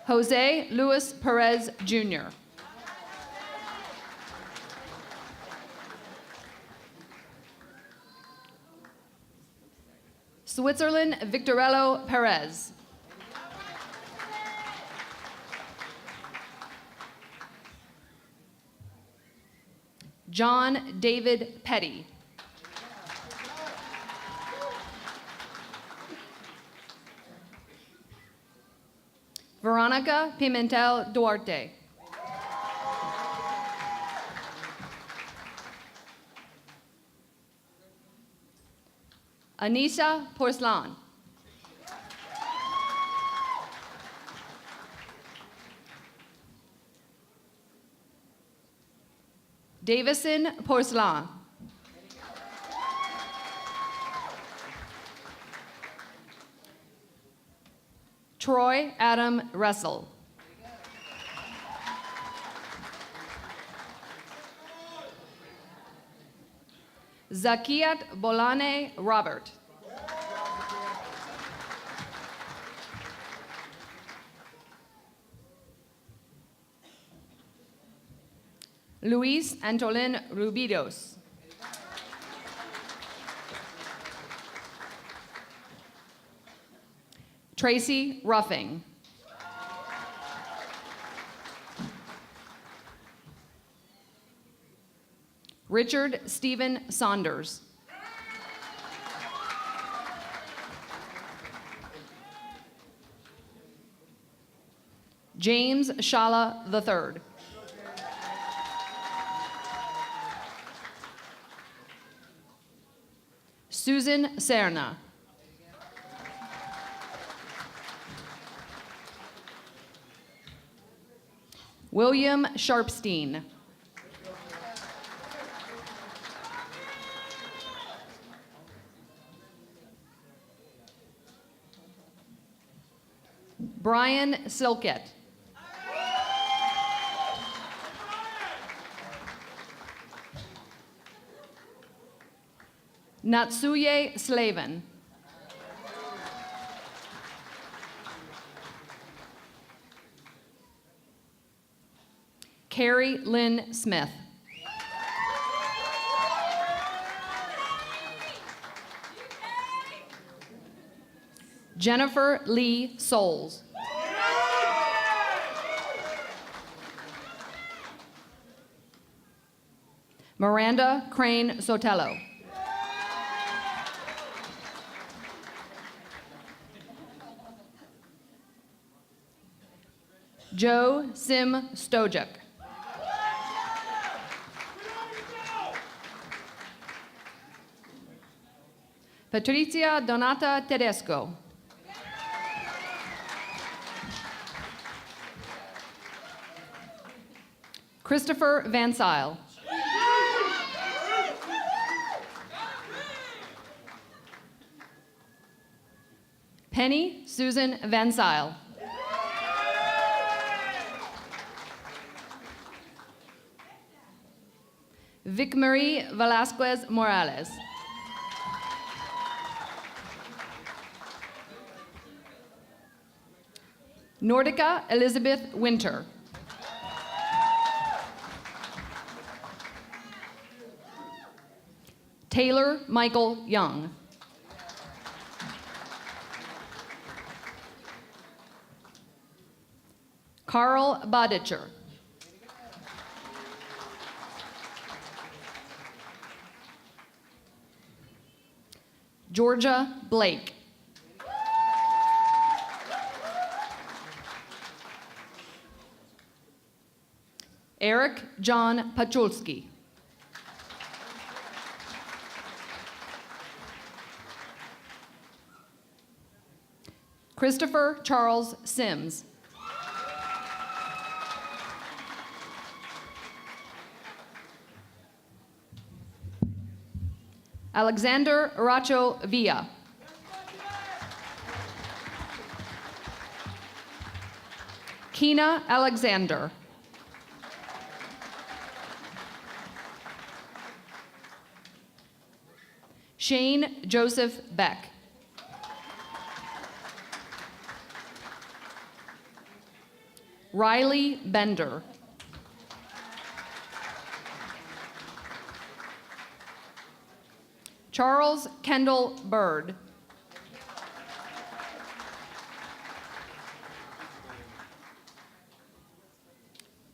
Jose Luis Perez, Jr. Switzerland Victorello Perez. John David Petty. Veronica Pimentel Duarte. Anisha Porcelain. Davison Porcelin. Troy Adam Russell. Zakiat Bolane Robert. Luis Antolin Rubidos. Tracy Ruffing. Richard Stephen Saunders. James Shala III. Susan Serna. William Sharpstein. Brian Silkett. Natsuye Slavin. Carrie Lynn Smith. Jennifer Lee Souls. Miranda Crane Sotelo. Joe Sim Stojak. Patricia Donata Tedesco. Christopher Van Sile. Penny Susan Van Sile. Vic Marie Velasquez Morales. Nordica Elizabeth Winter. Taylor Michael Young. Carl Boditcher. Georgia Blake. Eric John Pachulski. Christopher Charles Sims. Alexander Aracho Villa. Kina Alexander. Shane Joseph Beck. Riley Bender. Charles Kendall Bird.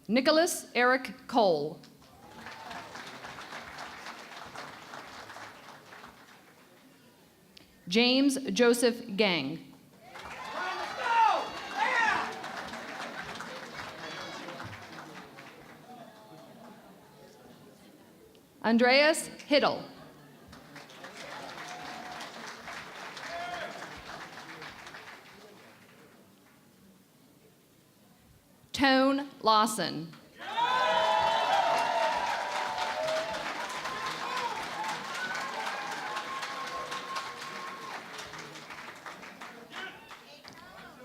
Nicholas Eric Cole. James Joseph Gang. Andreas Hiddle. Tone Lawson.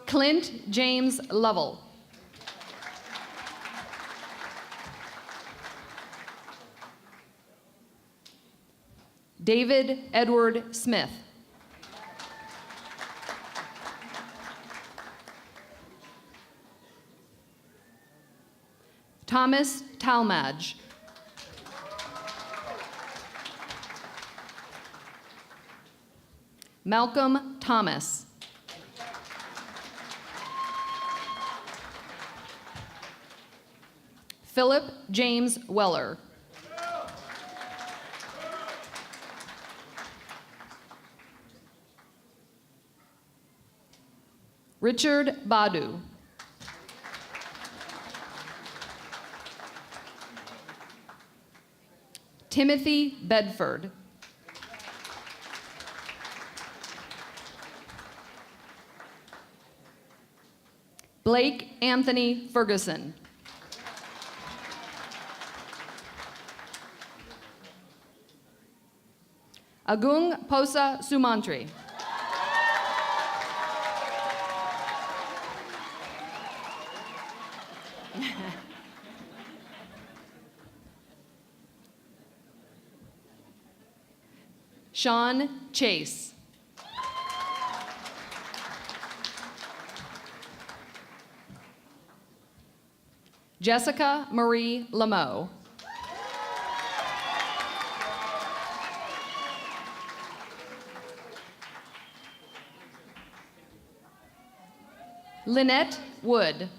Clint James Lovell. David Edward Smith. Thomas Talmadge. Malcolm Thomas. Philip James Weller. Richard Badu. Timothy Bedford. Blake Anthony Ferguson. Agung Posa Sumantri. Sean Chase. Jessica Marie Lameau. Lynette Wood.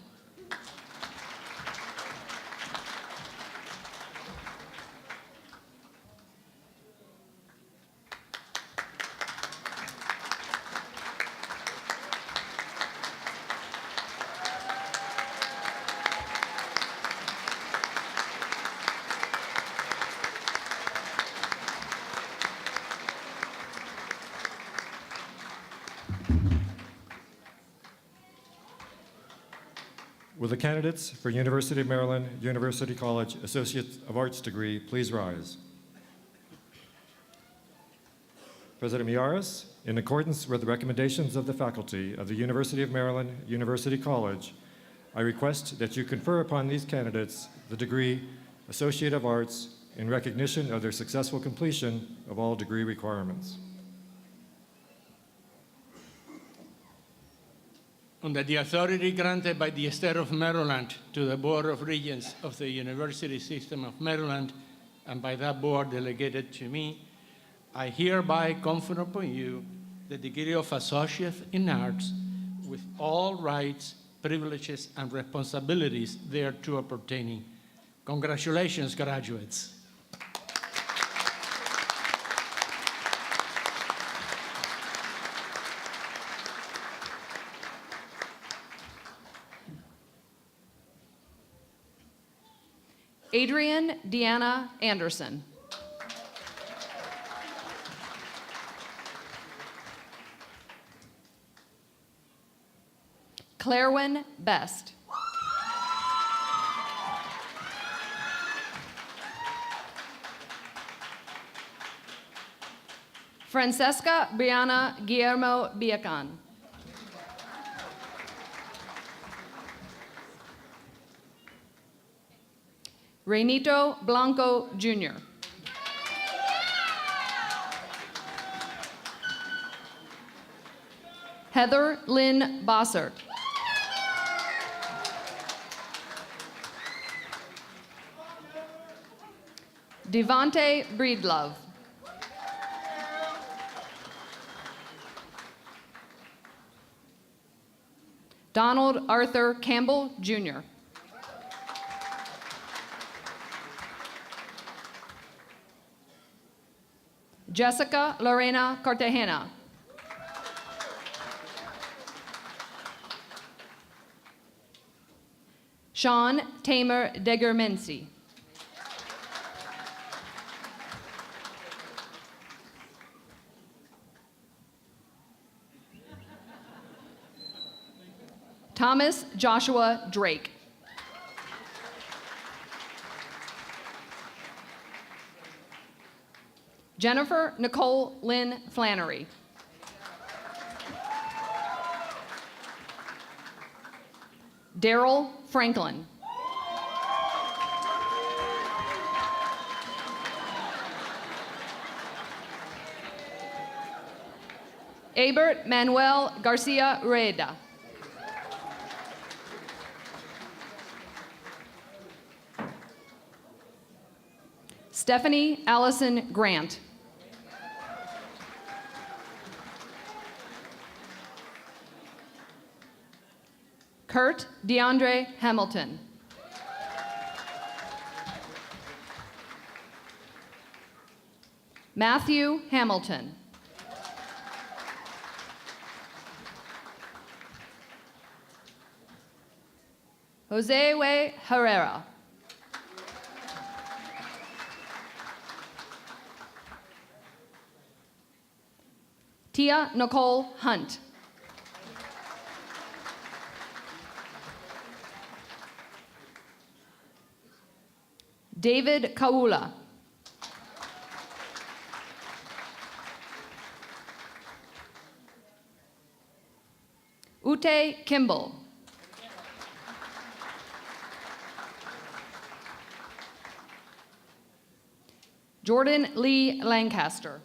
Will the candidates for University of Maryland, University College Associate of Arts degree please rise? President Miyares, in accordance with the recommendations of the faculty of the University of Maryland, University College, I request that you confer upon these candidates the degree Associate of Arts in recognition of their successful completion of all degree requirements. Under the authority granted by the State of Maryland to the Board of Regents of the University System of Maryland, and by that board delegated to me, I hereby confer upon you the degree of Associate in Arts with all rights, privileges, and responsibilities thereto appertaining. Congratulations, graduates. Adrian Deanna Anderson. Clairwyn Best. Francesca Brianna Guillermo Biacan. Reynito Blanco, Jr. Heather Lynn Bossert. Devonte Breedlove. Donald Arthur Campbell, Jr. Jessica Lorena Cartagena. Sean Tamer Degermensi. Thomas Joshua Drake. Jennifer Nicole Lynn Flannery. Daryl Franklin. Abert Manuel Garcia Rueda. Stephanie Allison Grant. Kurt DeAndre Hamilton. Matthew Hamilton. Josue Herrera. Tia Nicole Hunt. David Kaula. Ute Kimball. Jordan Lee Lancaster.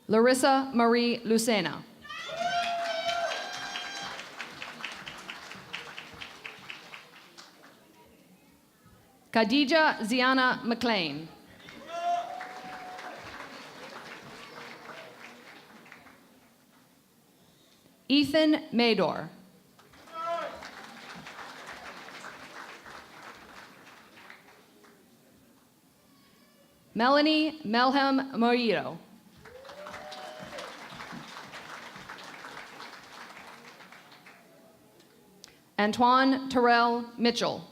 Larissa Marie Lucena. Khadija Ziana McLean. Ethan Mador. Melanie Melhem Morillo. Antoine Terrell Mitchell.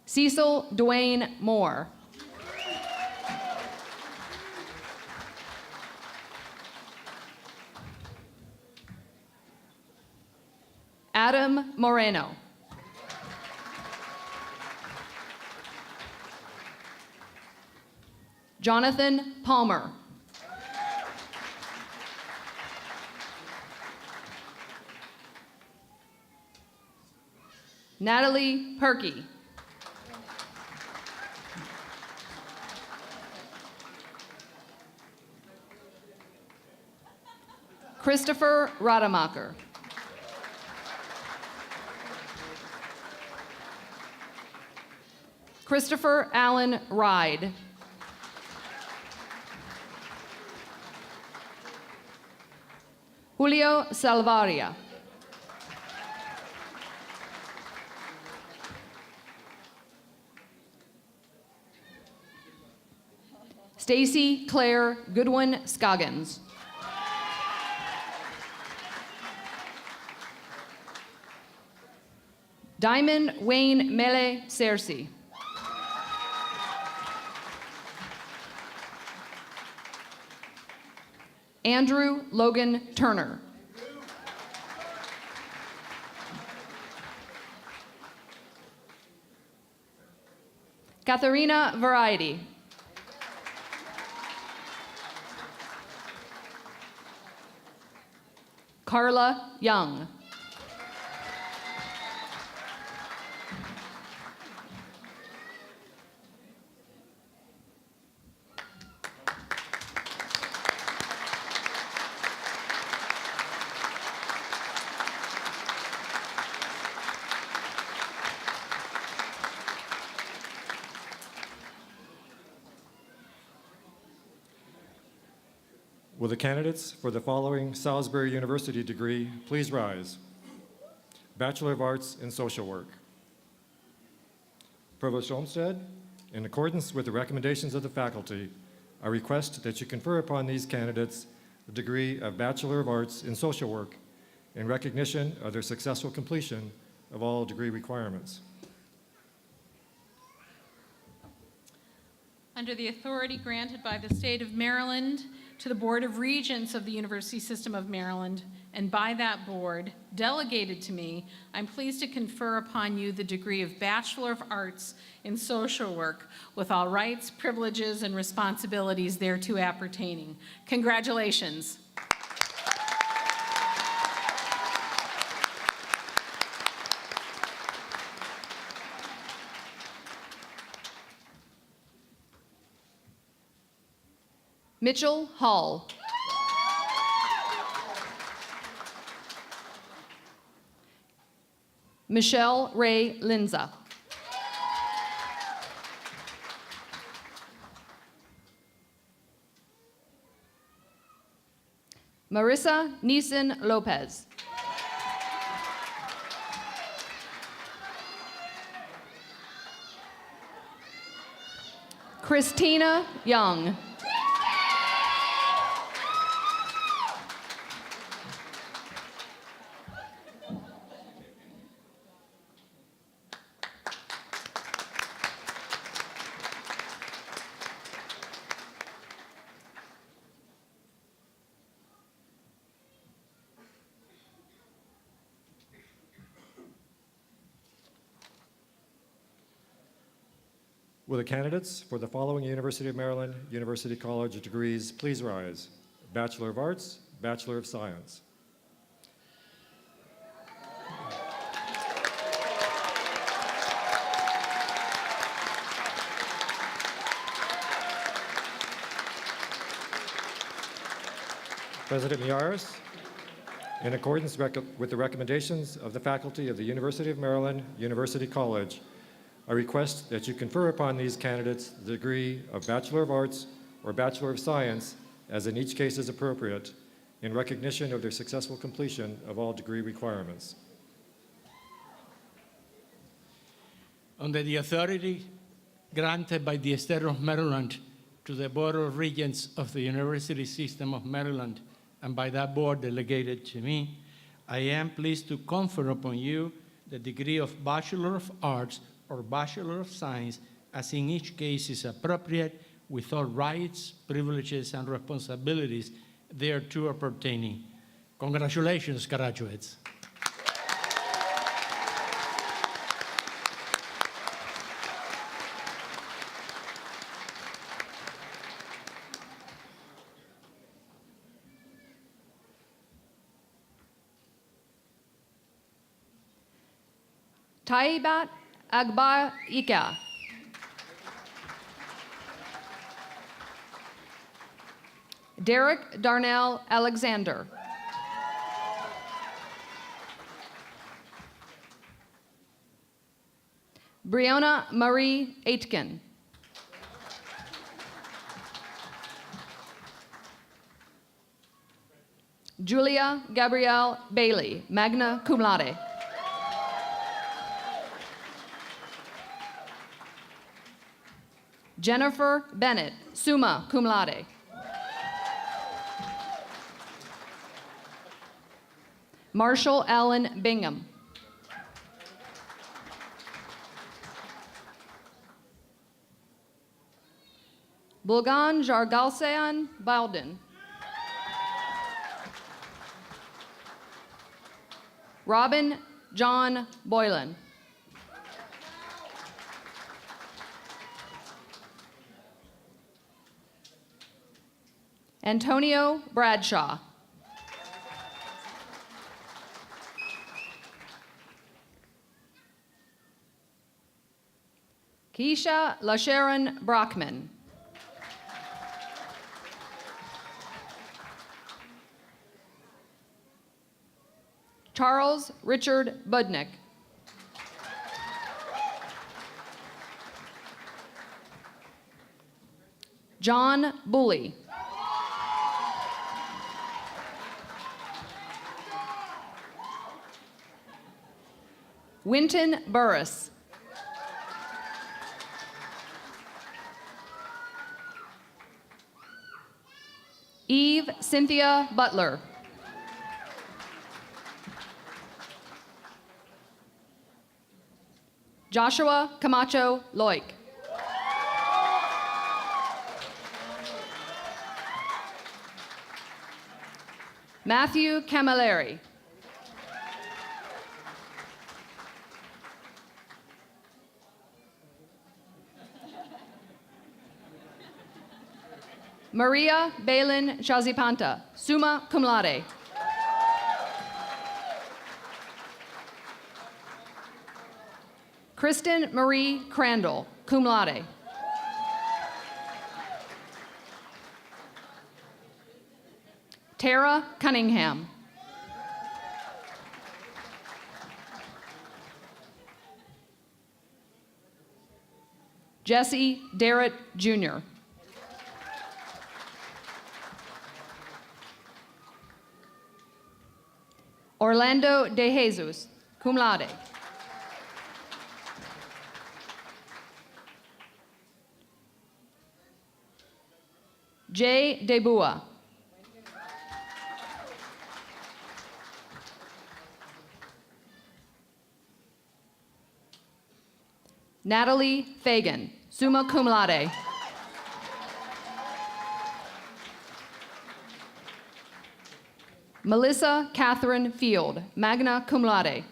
Cecil Dwayne Moore. Adam Moreno. Jonathan Palmer. Natalie Perky. Christopher Rademacher. Christopher Allen Ride. Julio Salvaria. Stacy Claire Goodwin Scoggins. Diamond Wayne Mele Cersei. Andrew Logan Turner. Katharina Variety. Carla Young. Will the candidates for the following Salisbury University degree please rise? Bachelor of Arts in Social Work. Provost Olmsted, in accordance with the recommendations of the faculty, I request that you confer upon these candidates the degree of Bachelor of Arts in Social Work in recognition of their successful completion of all degree requirements. Under the authority granted by the State of Maryland to the Board of Regents of the University System of Maryland and by that board, delegated to me, I'm pleased to confer upon you the degree of Bachelor of Arts in Social Work with all rights, privileges, and responsibilities thereto appertaining. Congratulations. Mitchell Hall. Michelle Ray Linza. Marissa Neeson Lopez. Christina Young. Will the candidates for the following University of Maryland University College degrees please rise? Bachelor of Arts, Bachelor of Science. President Miyares, in accordance with the recommendations of the faculty of the University of Maryland University College, I request that you confer upon these candidates the degree of Bachelor of Arts or Bachelor of Science, as in each case is appropriate, in recognition of their successful completion of all degree requirements. Under the authority granted by the State of Maryland to the Board of Regents of the University System of Maryland, and by that board delegated to me, I am pleased to confer upon you the degree of Bachelor of Arts or Bachelor of Science, as in each case is appropriate, with all rights, privileges, and responsibilities thereto appertaining. Congratulations, graduates. Taibat Agbar Ika. Derek Darnell Alexander. Brianna Marie Aitken. Julia Gabrielle Bailey, magna cum laude. Jennifer Bennett, summa cum laude. Marshall Allen Bingham. Bulgan Jargalsean Baldin. Robin John Boylan. Antonio Bradshaw. Keisha LaSharon Brockman. Charles Richard Budnick. John Bully. Winton Burris. Eve Cynthia Butler. Joshua Camacho Loic. Matthew Camilleri. Maria Balin Chazipanta, summa cum laude. Kristen Marie Crandall, cum laude. Tara Cunningham. Jesse Darrett Jr. Orlando De Jesus, cum laude. Jay DeBua. Natalie Fagan, summa cum laude. Melissa Catherine Field, magna cum laude.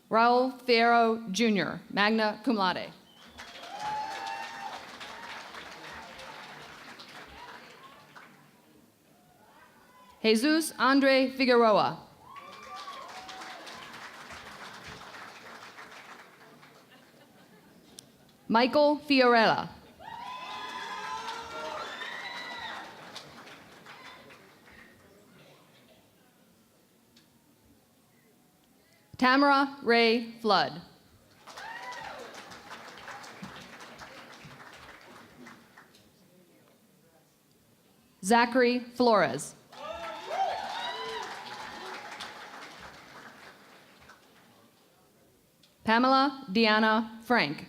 Raul Fierro Jr., magna cum laude. Jesus Andre Figueroa. Michael Fiorella. Tamara Ray Flood. Zachary Flores. Pamela Deanna Frank.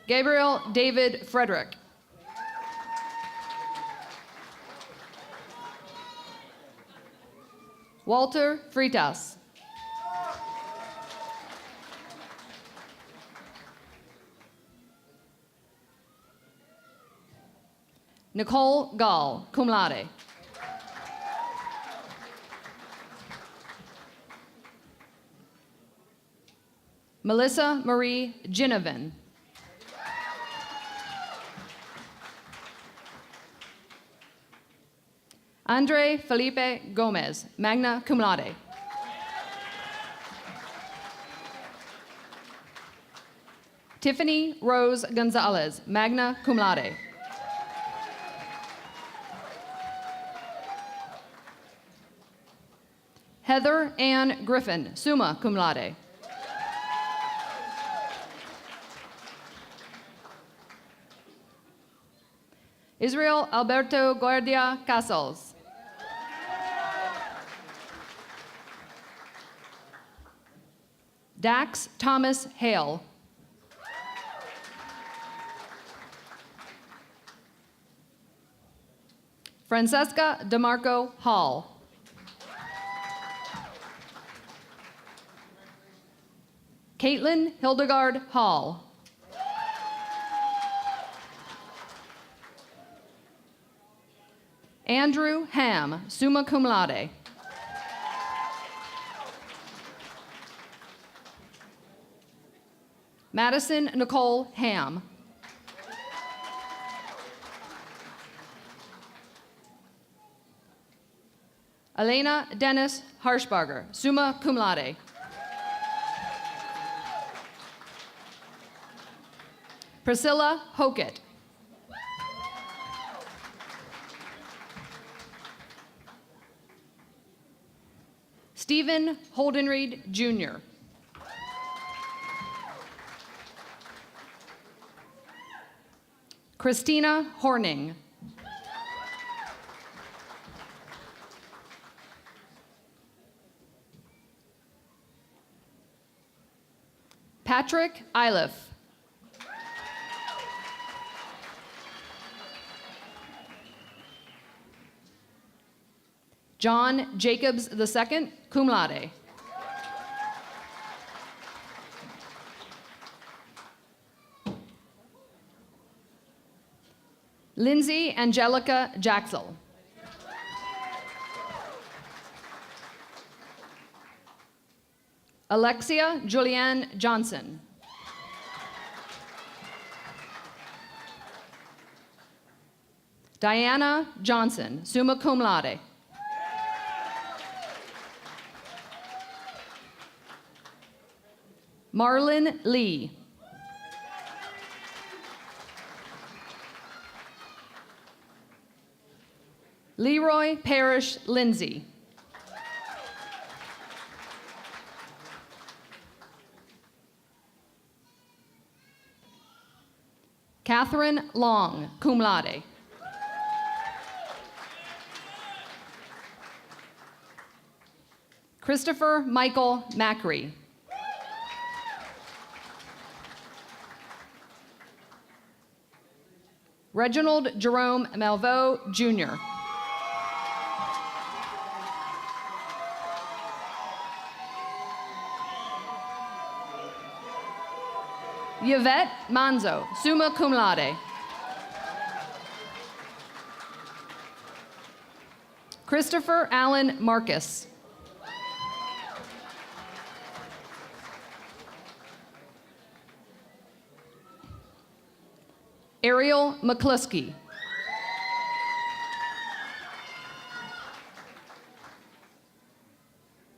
Gabriel David Frederick. Walter Fritas. Nicole Gall, cum laude. Melissa Marie Ginevin. Andre Felipe Gomez, magna cum laude. Tiffany Rose Gonzalez, magna cum laude. Heather Ann Griffin, summa cum laude. Israel Alberto Guardia Casals. Dax Thomas Hale. Francesca DeMarco Hall. Caitlin Hildegard Hall. Andrew Ham, summa cum laude. Madison Nicole Ham. Elena Dennis Harshbarger, summa cum laude. Priscilla Hokett. Stephen Holdenreed Jr. Christina Horning. Patrick Iliff. John Jacobs II, cum laude. Lindsay Angelica Jaxel. Alexia Julianne Johnson. Diana Johnson, summa cum laude. Marlon Lee. Leroy Parrish Lindsay. Catherine Long, cum laude. Christopher Michael Macri. Reginald Jerome Malveaux, Jr. Yvette Manzo, summa cum laude. Christopher Allen Marcus. Ariel McCluskey.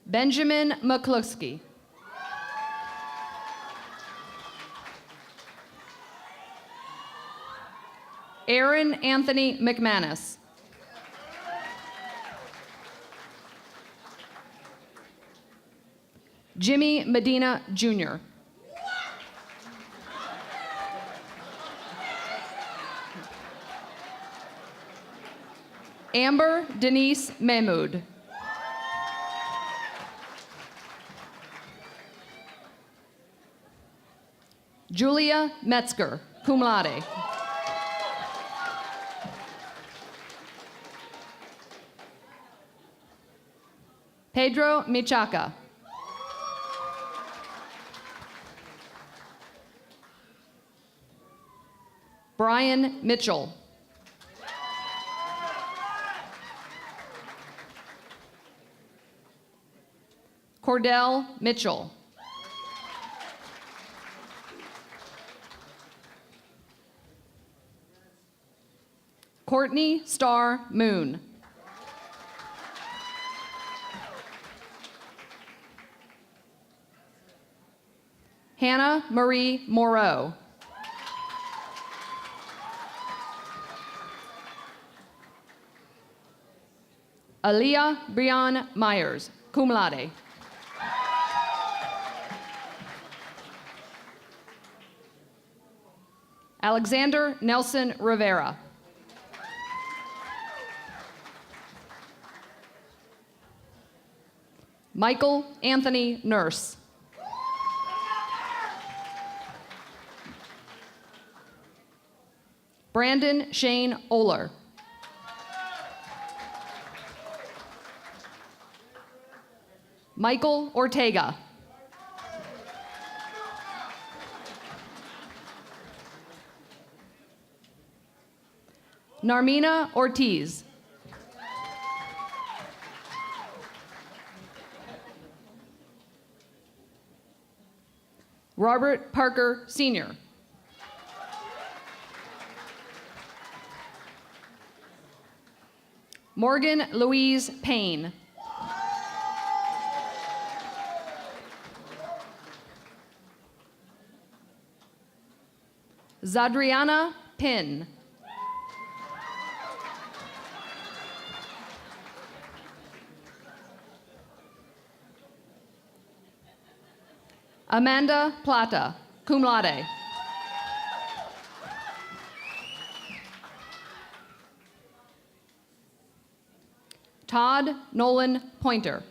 Benjamin McCluskey. Aaron Anthony McManus. Jimmy Medina, Jr. Amber Denise Mahmood. Julia Metzger, cum laude. Pedro Michaca. Brian Mitchell. Cordell Mitchell. Courtney Starr Moon. Hannah Marie Moreau. Aaliyah Brian Myers, cum laude. Alexander Nelson Rivera. Michael Anthony Nurse. Brandon Shane Oler. Michael Ortega. Narmina Ortiz. Robert Parker, Sr. Morgan Louise Payne. Zadriana Pinn. Amanda Plata, cum laude. Todd Nolan Pointer.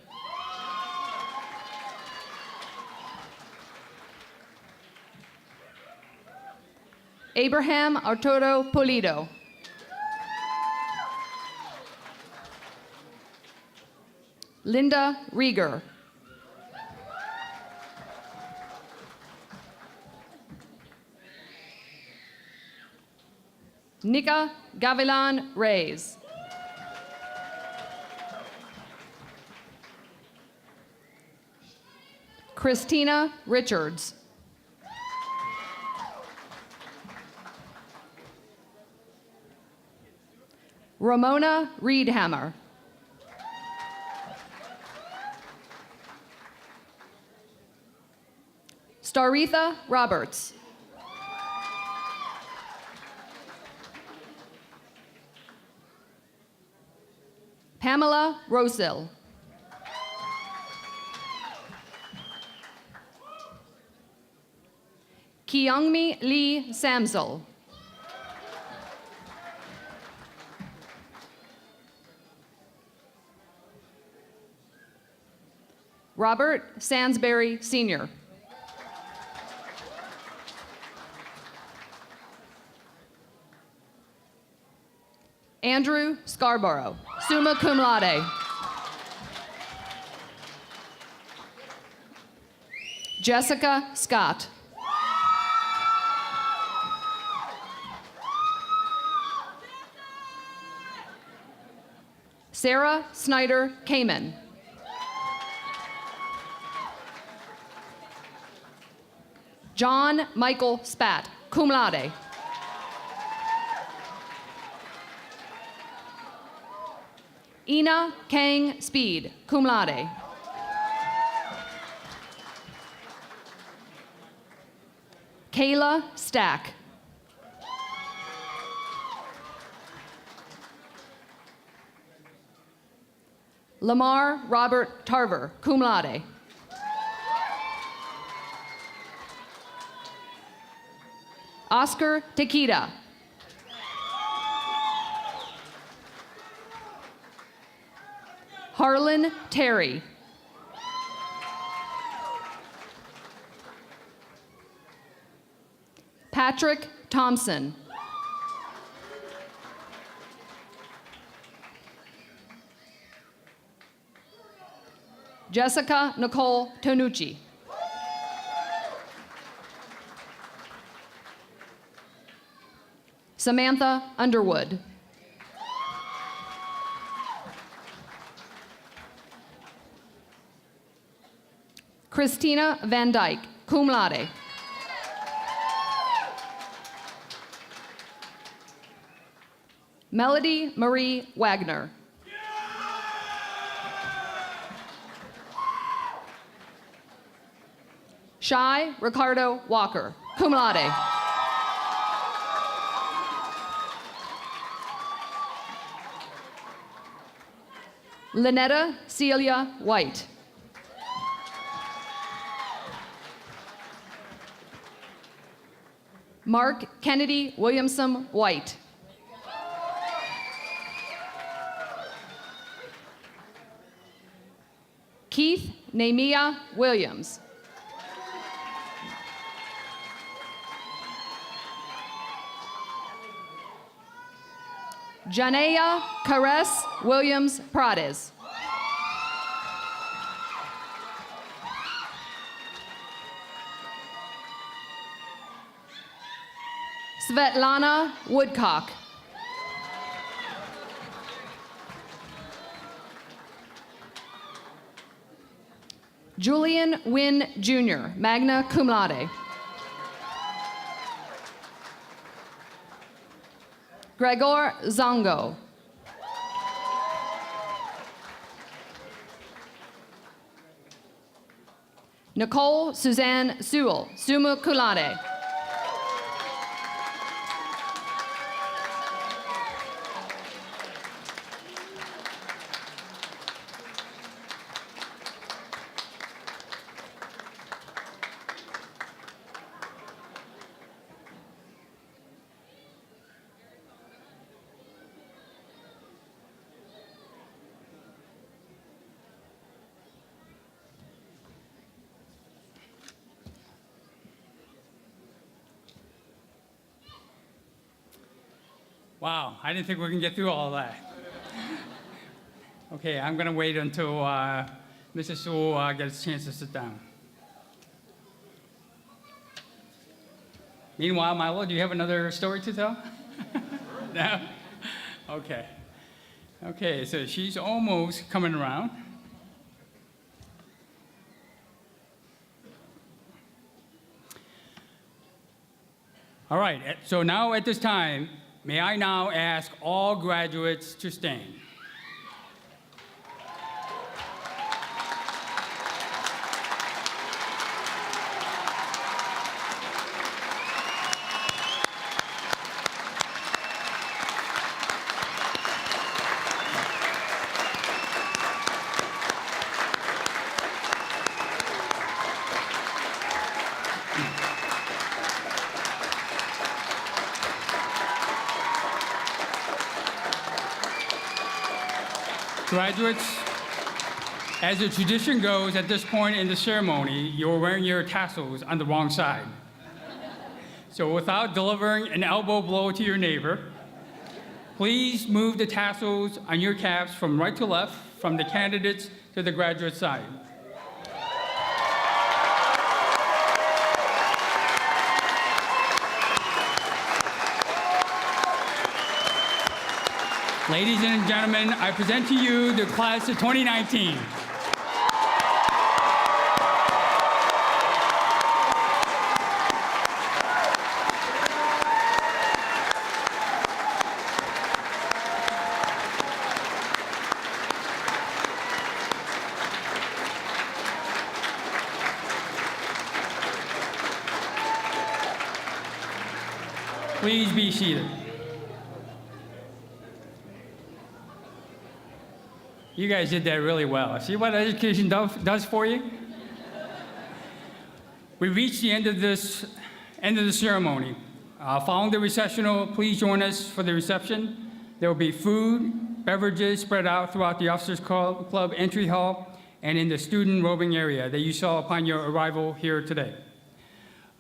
Abraham Arturo Pulido. Linda Rieger. Nika Gavilan Reyes. Christina Richards. Ramona Reedhammer. Staritha Roberts. Pamela Rosil. Kyungmi Lee Samsel. Robert Sansbury Sr. Andrew Scarborough, summa cum laude. Jessica Scott. Sarah Snyder Kamen. John Michael Spat, cum laude. Ina Kang Speed, cum laude. Kayla Stack. Lamar Robert Tarver, cum laude. Oscar Takeda. Harlan Terry. Patrick Thompson. Jessica Nicole Tonucci. Samantha Underwood. Christina Van Dyke, cum laude. Melody Marie Wagner. Shai Ricardo Walker, cum laude. Lynetta Celia White. Mark Kennedy Williamson White. Keith Nehemiah Williams. Janaya Caress Williams Prades. Svetlana Woodcock. Julian Wynn Jr., magna cum laude. Gregor Zongo. Nicole Suzanne Sewell, summa cum laude. Wow, I didn't think we can get through all of that. Okay, I'm going to wait until Mrs. Sewell gets a chance to sit down. Meanwhile, Milo, do you have another story to tell? No? Okay. Okay, so she's almost coming around. All right, so now at this time, may I now ask all graduates to stand. Graduates, as the tradition goes at this point in the ceremony, you're wearing your tassels on the wrong side. So without delivering an elbow blow to your neighbor, please move the tassels on your caps from right to left, from the candidates to the graduate side. Ladies and gentlemen, I present to you the class of 2019. Please be seated. You guys did that really well. See what education does for you? We reached the end of the ceremony. Following the recessional, please join us for the reception. There will be food, beverages spread out throughout the Officers Club entry hall and in the student robing area that you saw upon your arrival here today.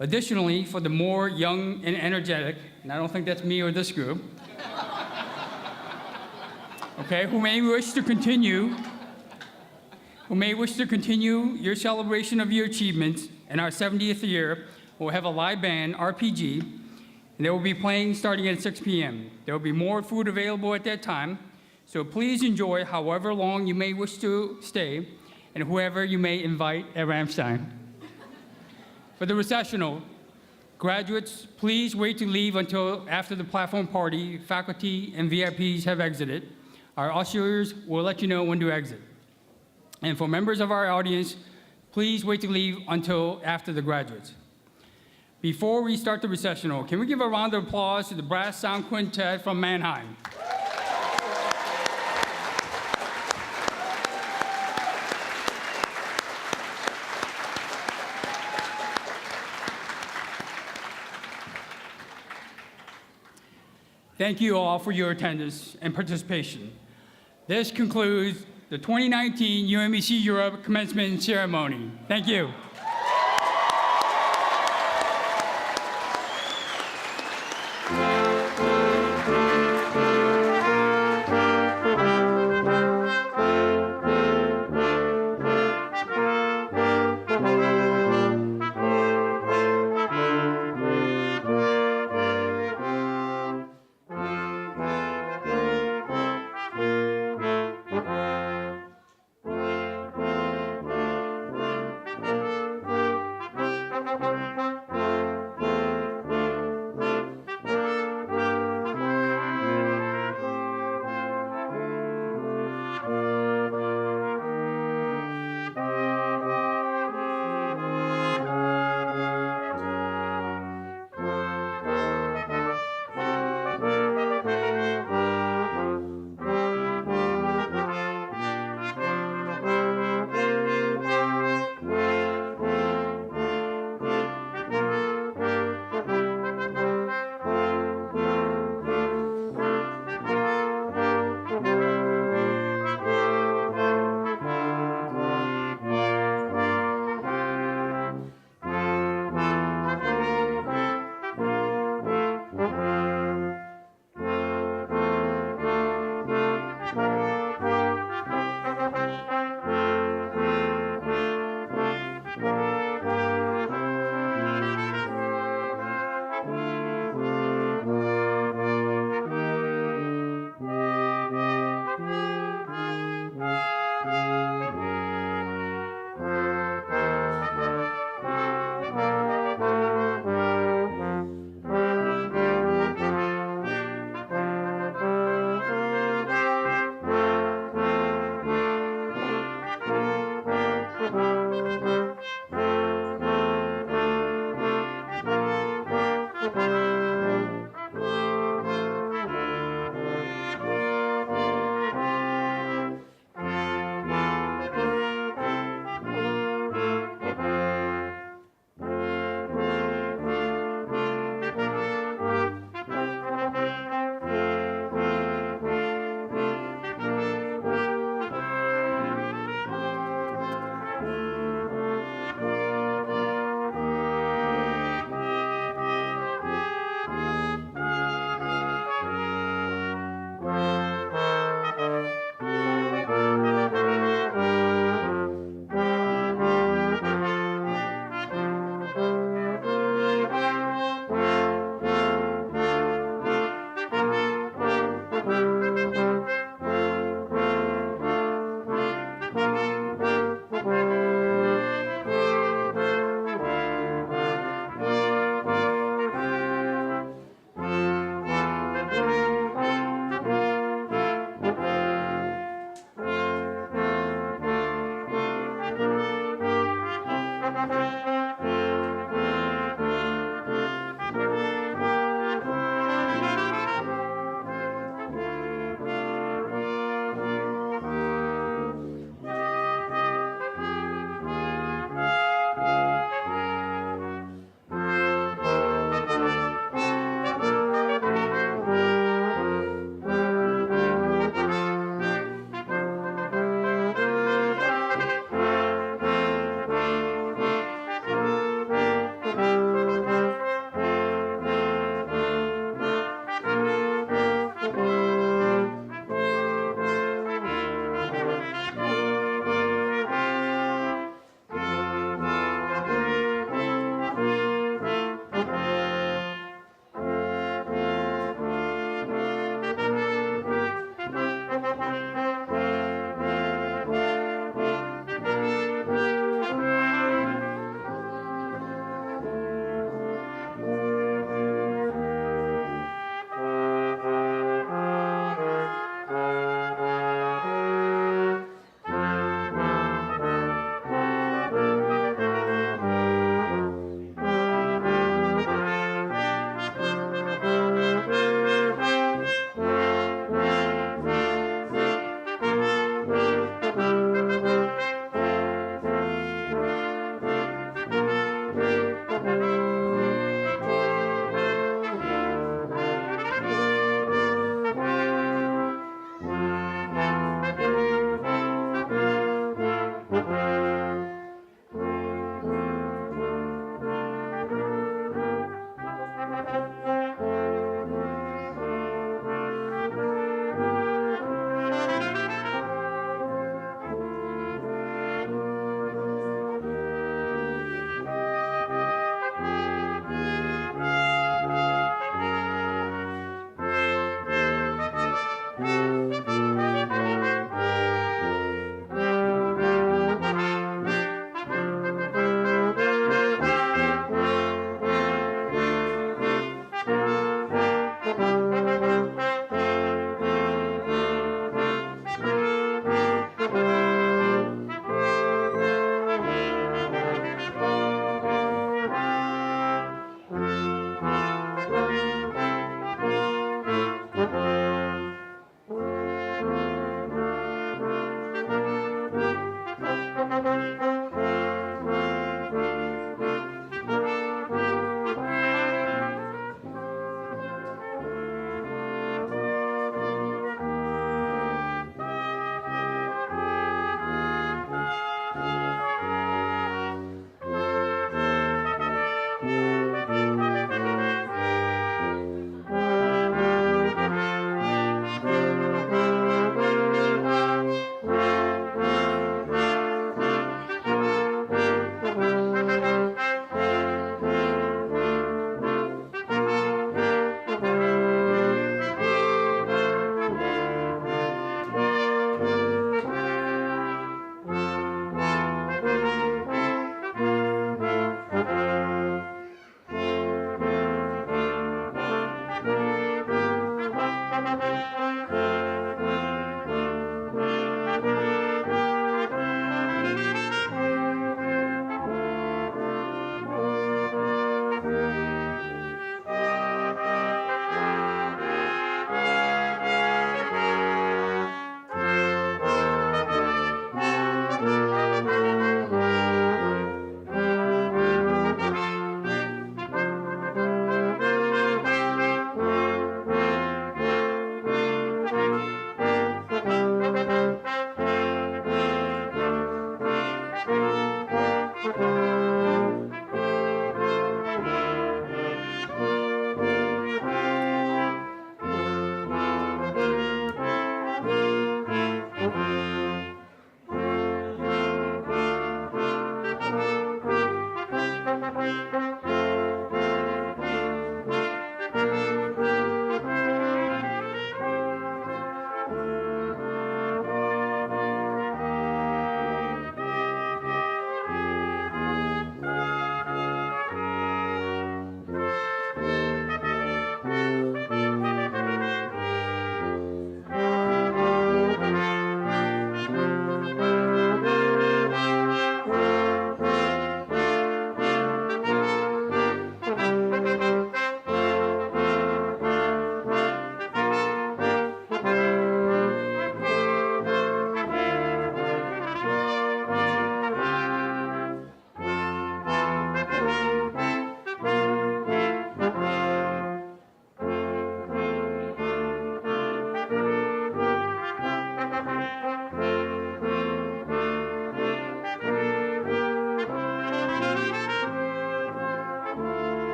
Additionally, for the more young and energetic, and I don't think that's me or this group, okay, who may wish to continue your celebration of your achievements in our 70th year, we'll have a live band, RPG, and they will be playing starting at 6 p.m. There will be more food available at that time, so please enjoy however long you may wish to stay and whoever you may invite at Ramstein. For the recessional, graduates, please wait to leave until after the platform party, faculty and VIPs have exited. Our ushers will let you know when to exit. And for members of our audience, please wait to leave until after the graduates. Before we start the recessional, can we give a round of applause to the Brass Sound Quintet from Mannheim? Thank you all for your attendance and participation. This concludes the 2019 UMUC Europe Commencement Ceremony. Thank you.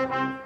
Thank you.